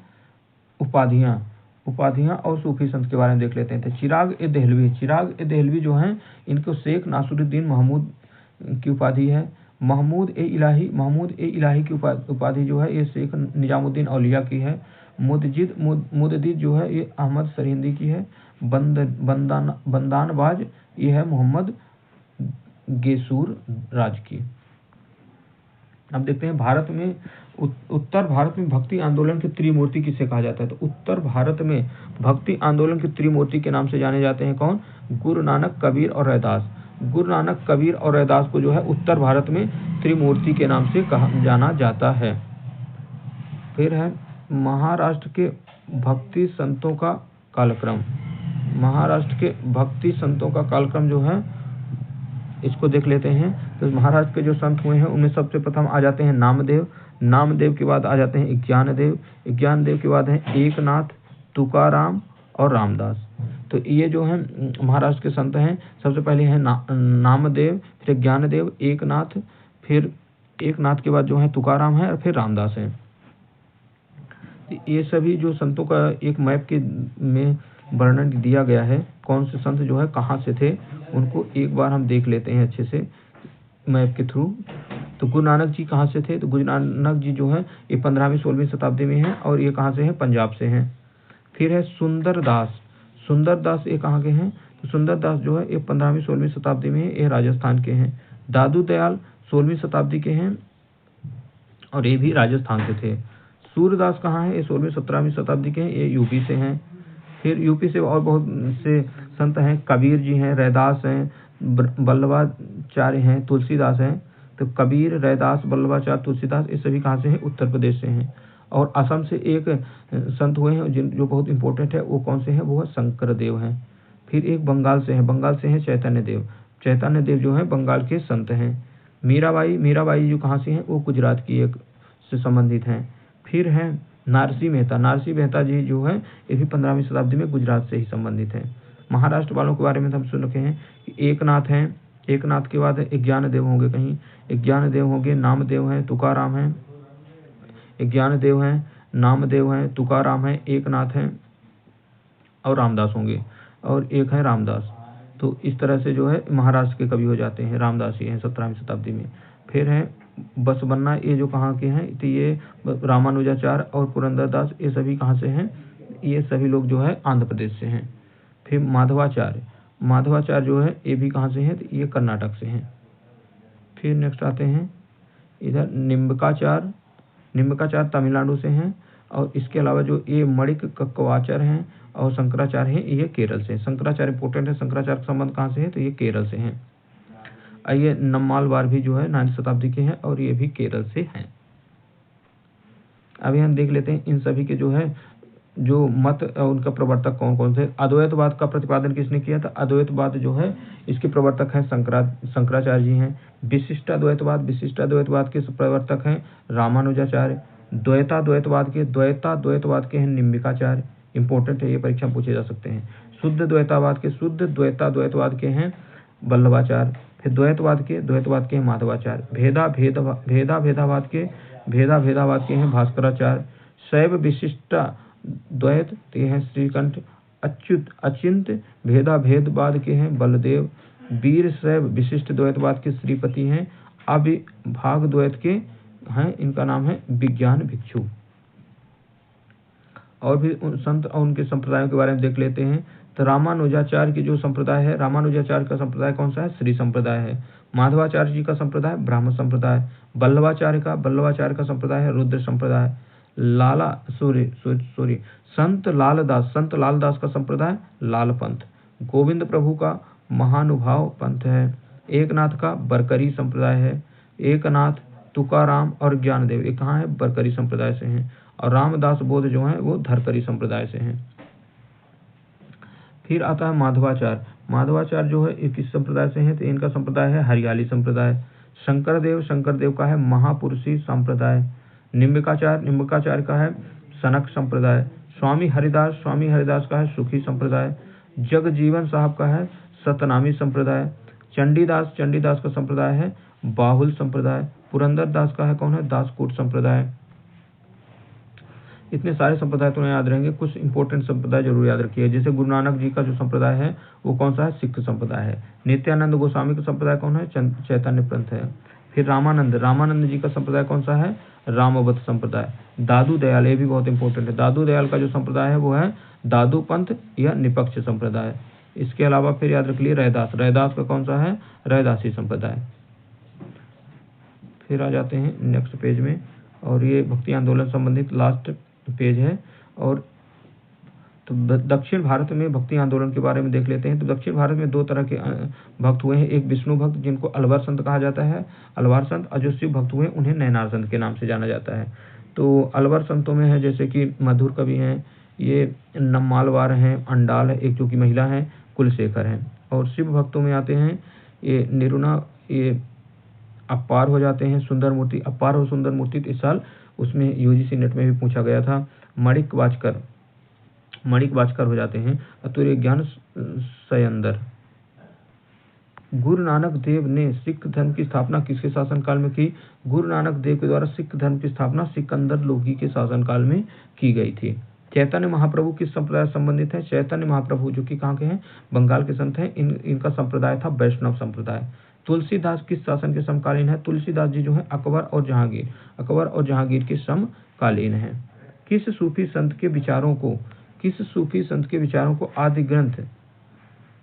उपाधियां और सूफी संत के बारे में देख लेते हैं। तो चिराग ए देहलवी जो हैं इनको शेख नासुरुद्दीन महमूद की उपाधि है। महमूद ए इलाही की उपाधि जो है ये शेख निजामुद्दीन औलिया की है। मुदजिद जो है ये अहमद सरहिंदी की है। बंदानबाज ये है मोहम्मद गेसूर राज की। अब देखते हैं भारत में उत्तर भारत में भक्ति आंदोलन की त्रिमूर्ति किसे कहा जाता है? तो उत्तर भारत में भक्ति आंदोलन की त्रिमूर्ति के नाम से जाने जाते हैं कौन? गुरु नानक, कबीर और रैदास। गुरु नानक, कबीर और रैदास को जो है उत्तर भारत में त्रिमूर्ति के नाम से जाना जाता है। फिर है महाराष्ट्र के भक्ति संतों का कालक्रम। महाराष्ट्र के भक्ति संतों का कालक्रम जो है इसको देख लेते हैं। तो महाराष्ट्र के जो संत हुए हैं उनमें सबसे प्रथम आ जाते हैं नामदेव। नामदेव के बाद आ जाते हैं ज्ञानदेव। ज्ञानदेव के बाद हैं एकनाथ, तुकाराम और रामदास। तो ये जो है महाराष्ट्र के संत हैं। सबसे पहले हैं नामदेव, फिर ज्ञानदेव, एकनाथ, फिर एकनाथ के बाद जो है तुकाराम है और फिर रामदास है। ये सभी जो संतों का एक मैप के में वर्णन दिया गया है, कौन से संत जो है कहाँ से थे, उनको एक बार हम देख लेते हैं अच्छे से मैप के थ्रू। तो गुरु नानक जी कहाँ से थे? तो गुरु नानक जी जो है ये 15वीं 16वीं शताब्दी में है और ये कहाँ से हैं? पंजाब से हैं। फिर है सुंदरदास। सुंदरदास ये कहाँ के हैं? तो सुंदरदास जो है ये 15वीं 16वीं शताब्दी में है, ये राजस्थान के हैं। दादू दयाल 16वीं शताब्दी के हैं और ये भी राजस्थान से थे। सूरदास कहाँ है? ये 16वीं 17वीं शताब्दी के हैं, ये यूपी से हैं। फिर यूपी से और बहुत से संत हैं, कबीर जी हैं, रैदास हैं, बल्लभाचार्य हैं, तुलसीदास हैं। तो कबीर, रैदास, बल्लभाचार्य, तुलसीदास ये सभी कहाँ से हैं? उत्तर प्रदेश से हैं। और असम से एक संत हुए हैं जो बहुत इंपॉर्टेंट है, वो कौन से हैं? वो है शंकर देव हैं। फिर एक बंगाल से हैं, बंगाल से हैं चैतन्य देव। चैतन्य देव जो है बंगाल के संत हैं। मीराबाई जो कहाँ से हैं? वो गुजरात की एक से संबंधित हैं। फिर हैं नारसी मेहता जी जो है ये भी 15वीं शताब्दी में गुजरात से ही संबंधित हैं। महाराष्ट्र वालों के बारे में हम सुन रखे हैं कि एकनाथ हैं, एकनाथ के बाद ज्ञानदेव होंगे, कहीं ज्ञानदेव होंगे, नामदेव हैं, तुकाराम हैं, ज्ञानदेव हैं, नामदेव हैं, तुकाराम हैं, एकनाथ हैं और रामदास होंगे, और एक है रामदास। तो इस तरह से जो है महाराष्ट्र के कवि हो जाते हैं, रामदास ही हैं 17वीं शताब्दी में। फिर है बसवन्ना, ये जो कहाँ के हैं? तो ये रामानुजाचार्य और पुरंदरदास ये सभी कहाँ से हैं? ये सभी लोग जो है आंध्र प्रदेश से हैं। फिर माधवाचार्य जो है ये भी कहाँ से हैं? तो ये कर्नाटक से हैं। फिर नेक्स्ट आते हैं इधर निम्बकाचार्य तमिलनाडु से हैं। और इसके अलावा जो ये मणिक कक्कवाचार्य हैं और शंकराचार्य हैं, ये केरल से। शंकराचार्य इंपॉर्टेंट है, शंकराचार्य का संबंध कहाँ से है? तो ये केरल से हैं। ये नम्मालवार भी जो है 9वीं शताब्दी के हैं और ये भी केरल से हैं। अभी हम देख लेते हैं इन सभी के जो है जो मत उनका प्रवर्तक कौन कौन से। अद्वैतवाद का प्रतिपादन किसने किया था? अद्वैतवाद जो है इसके प्रवर्तक हैं शंकराचार्य जी हैं। विशिष्ट अद्वैतवाद के प्रवर्तक हैं रामानुजाचार्य। द्वैताद्वैतवाद के हैं निम्बिकाचार्य। इंपॉर्टेंट है, ये परीक्षा में पूछे जा सकते हैं। शुद्ध द्वैताद्वैतवाद के हैं बल्लभाचार्य। फिर द्वैतवाद के हैं माधवाचार्य। भेदाभेदावाद के हैं भास्कराचार्य। शैव विशिष्ट द्वैत के हैं श्रीकंठ। अचिंत भेदाभेदवाद के हैं बलदेव। वीर शैव विशिष्ट द्वैतवाद के श्रीपति हैं। अविभाग द्वैत के हैं, इनका नाम है विज्ञान भिक्षु। और भी संत और उनके संप्रदायों के बारे में देख लेते हैं। तो रामानुजाचार्य की जो संप्रदाय है, रामानुजाचार्य का संप्रदाय कौन सा है? श्री संप्रदाय है। माधवाचार्य जी का संप्रदाय ब्राह्मण संप्रदाय। बल्लभाचार्य का संप्रदाय है रुद्र संप्रदाय। संत लालदास का संप्रदाय लाल पंथ। गोविंद प्रभु का महानुभाव पंथ है। एकनाथ का बरकरी संप्रदाय है। एकनाथ, तुकाराम और ज्ञानदेव ये कहाँ है? बरकरी संप्रदाय से हैं। और रामदास बोध जो है वो धरकरी संप्रदाय से हैं। फिर आता है माधवाचार्य जो है किस संप्रदाय से हैं? तो इनका संप्रदाय है हरियाली संप्रदाय। शंकरदेव का है महापुरुषी संप्रदाय। निम्बिकाचार्य का है सनक संप्रदाय। स्वामी हरिदास का है सुखी संप्रदाय। जगजीवन साहब का है सतनामी संप्रदाय। चंडीदास का संप्रदाय है बाहुल संप्रदाय। पुरंदरदास का है कौन है? दासकूट संप्रदाय। इतने सारे संप्रदाय तो याद रहेंगे, कुछ इंपॉर्टेंट संप्रदाय जरूर याद रखिए। जैसे गुरु नानक जी का जो संप्रदाय है वो कौन सा है? सिख संप्रदाय है। नित्यानंद गोस्वामी का संप्रदाय कौन है? चैतन्य पंथ है। फिर रामानंद जी का संप्रदाय कौन सा है? रामवत संप्रदाय। दादू दयाल, ये भी बहुत इंपॉर्टेंट है। दादू दयाल का जो संप्रदाय है वो है दादू पंथ या निपक्ष संप्रदाय। इसके अलावा फिर याद रख लिए रैदास का कौन सा है? रैदासी संप्रदाय। फिर आ जाते हैं नेक्स्ट पेज में, और ये भक्ति आंदोलन संबंधित लास्ट पेज है। और तो दक्षिण भारत में भक्ति आंदोलन के बारे में देख लेते हैं। तो दक्षिण भारत में दो तरह के भक्त हुए हैं। एक विष्णु भक्त जिनको अलवार संत कहा जाता है, अलवार संत, और जो शिव भक्त हुए उन्हें नैनार संत के नाम से जाना जाता है। तो अलवार संतों में है जैसे कि मधुर कवि हैं, ये नम्मालवार हैं, अंडाल है एक जो कि महिला है, कुलशेखर हैं। और शिव भक्तों में आते हैं ये निरुणा, ये अपार हो जाते हैं, सुंदर मूर्ति, अपार और सुंदर मूर्ति। इस साल उसमें यूजीसी नेट में भी पूछा गया था। मणिक वाचकर हो जाते हैं, अतुर्य ज्ञान सयंदर। गुरु नानक देव ने सिख धर्म की स्थापना किसके शासनकाल में की? गुरु नानक देव के द्वारा सिख धर्म की स्थापना सिकंदर लोधी के शासनकाल में की गई थी। चैतन्य महाप्रभु किस संप्रदाय से संबंधित है? चैतन्य महाप्रभु जो कि कहाँ के हैं? बंगाल के संत हैं। इनका संप्रदाय था वैष्णव संप्रदाय। तुलसीदास किस शासन के समकालीन है? तुलसीदास जी जो है अकबर और जहांगीर के समकालीन है। किस सूफी संत के विचारों को आदि ग्रंथ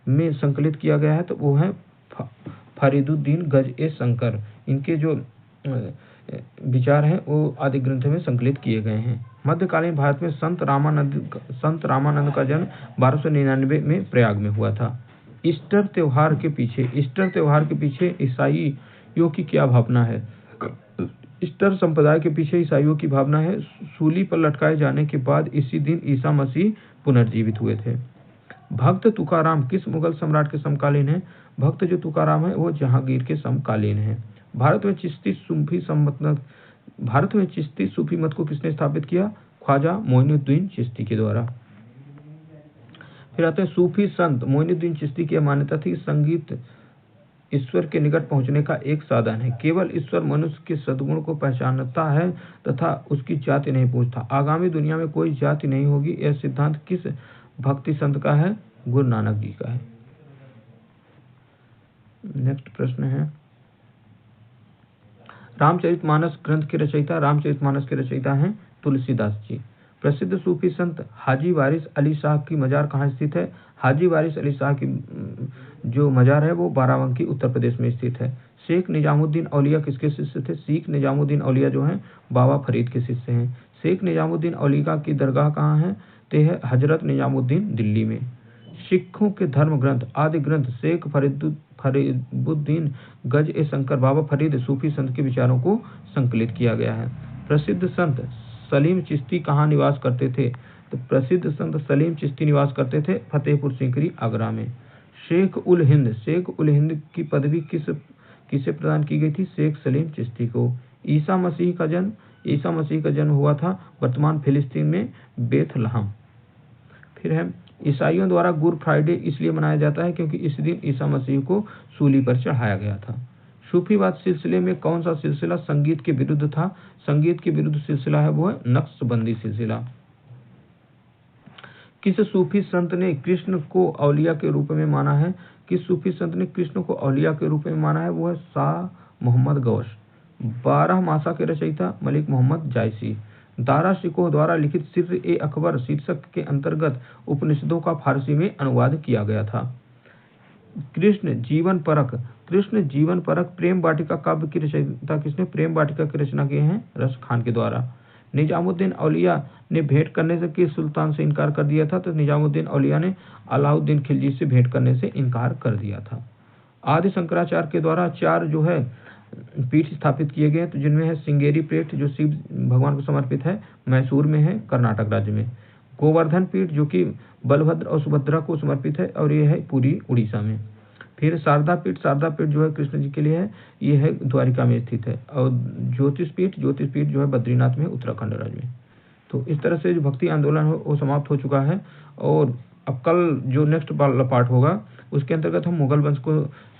में संकलित किया गया है? तो वो है फरीदुद्दीन गज-ए-शंकर। इनके जो विचार हैं वो आदि ग्रंथ में संकलित किए गए हैं। मध्यकालीन भारत में संत रामानंद का जन्म 1299 में प्रयाग में हुआ था। ईस्टर त्योहार के पीछे ईसाइयों की क्या भावना है? ईस्टर संप्रदाय के पीछे ईसाइयों की भावना है, सूली पर लटकाए जाने के बाद इसी दिन ईसा मसीह पुनर्जीवित हुए थे। भक्त तुकाराम किस मुगल सम्राट के समकालीन है? भक्त जो तुकाराम है वो जहांगीर के समकालीन है। भारत में चिश्ती सूफी मत को किसने स्थापित किया? ख्वाजा मोइनुद्दीन चिश्ती के द्वारा। फिर आते हैं सूफी संत मोइनुद्दीन चिश्ती की मान्यता थी संगीत ईश्वर के निकट पहुंचने का एक साधन है। केवल ईश्वर मनुष्य के सद्गुण को पहचानता है तथा उसकी जाति नहीं पूछता। आगामी दुनिया में कोई जाति नहीं होगी, यह सिद्धांत किस भक्ति संत का है? गुरु नानक जी का है। नेक्स्ट प्रश्न है, रामचरितमानस ग्रंथ के रचयिता हैं तुलसीदास जी। प्रसिद्ध सूफी संत हाजी वारिस अली शाह की मजार कहाँ स्थित है? हाजी वारिस अली शाह की जो मजार है वो बाराबंकी उत्तर प्रदेश में स्थित है। शेख निजामुद्दीन औलिया किसके शिष्य थे? शेख निजामुद्दीन औलिया जो हैं बाबा फरीद के शिष्य हैं। शेख निजामुद्दीन औलिया की दरगाह कहाँ है? ते है हजरत निजामुद्दीन दिल्ली में। सिखों के धर्म ग्रंथ आदि ग्रंथ शेख फरीदुद्दीन गज-ए-शंकर बाबा फरीद सूफी संत के विचारों को संकलित किया गया है। प्रसिद्ध संत सलीम चिश्ती कहाँ निवास करते थे? तो प्रसिद्ध संत सलीम चिश्ती निवास करते थे फतेहपुर सीकरी आगरा में। शेख उल हिंद की पदवी किसे प्रदान की गई थी? शेख सलीम चिश्ती को। ईसा मसीह का जन्म हुआ था वर्तमान फिलिस्तीन में बेथलहम। फिर है ईसाइयों द्वारा गुड फ्राइडे इसलिए मनाया जाता है क्योंकि इस दिन ईसा मसीह को सूली पर चढ़ाया गया था। सूफीवाद सिलसिले में कौन सा सिलसिला संगीत के विरुद्ध था? संगीत के विरुद्ध सिलसिला है वो है नक्शबंदी सिलसिला। किस सूफी संत ने कृष्ण को औलिया के रूप में माना है? किस सूफी संत ने कृष्ण को औलिया के रूप में माना है? वो है शाह मोहम्मद गौस। 12 मासा के रचयिता मलिक मोहम्मद जायसी। दारा शिकोह द्वारा लिखित सिर-ए-अकबर शीर्षक के अंतर्गत उपनिषदों का फारसी में अनुवाद किया गया था। कृष्ण जीवन परक प्रेम वाटिका काव्य की रचयिता किसने? प्रेम वाटिका की रचना किए हैं रस खान के द्वारा। निजामुद्दीन औलिया ने भेंट करने से किस सुल्तान से इनकार कर दिया था? तो निजामुद्दीन औलिया ने अलाउद्दीन खिलजी से भेंट करने से इनकार कर दिया था। आदि शंकराचार्य के द्वारा 4 जो है पीठ स्थापित किए गए, तो जिनमें है सिंगेरी पीठ जो शिव भगवान को समर्पित है, मैसूर में है कर्नाटक राज्य में। गोवर्धन पीठ जो कि बलभद्र और सुभद्रा को समर्पित है और ये है पूरी उड़ीसा में। फिर शारदा पीठ जो है कृष्ण जी के लिए है, ये है द्वारिका में स्थित है। और ज्योतिष पीठ जो है बद्रीनाथ में उत्तराखंड राज्य में। तो इस तरह से जो भक्ति आंदोलन है वो समाप्त हो चुका है। और अब कल जो नेक्स्ट पार्ट होगा उसके अंतर्गत हम मुगल वंश को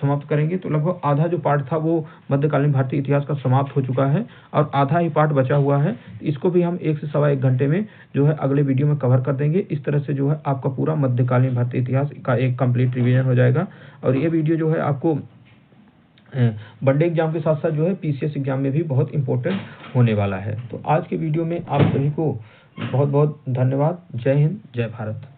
समाप्त करेंगे। तो लगभग आधा जो पार्ट था वो मध्यकालीन भारतीय इतिहास का समाप्त हो चुका है और आधा ही पार्ट बचा हुआ है। इसको भी हम 1 से सवा 1 घंटे में जो है अगले वीडियो में कवर कर देंगे। इस तरह से जो है आपका पूरा मध्यकालीन भारतीय इतिहास का एक कंप्लीट रिवीजन हो जाएगा। और ये वीडियो जो है आपको वनडे एग्जाम के साथ साथ जो है पीसीएस एग्जाम में भी बहुत इंपॉर्टेंट होने वाला है। तो आज के वीडियो में आप सभी को बहुत बहुत धन्यवाद। जय हिंद, जय भारत।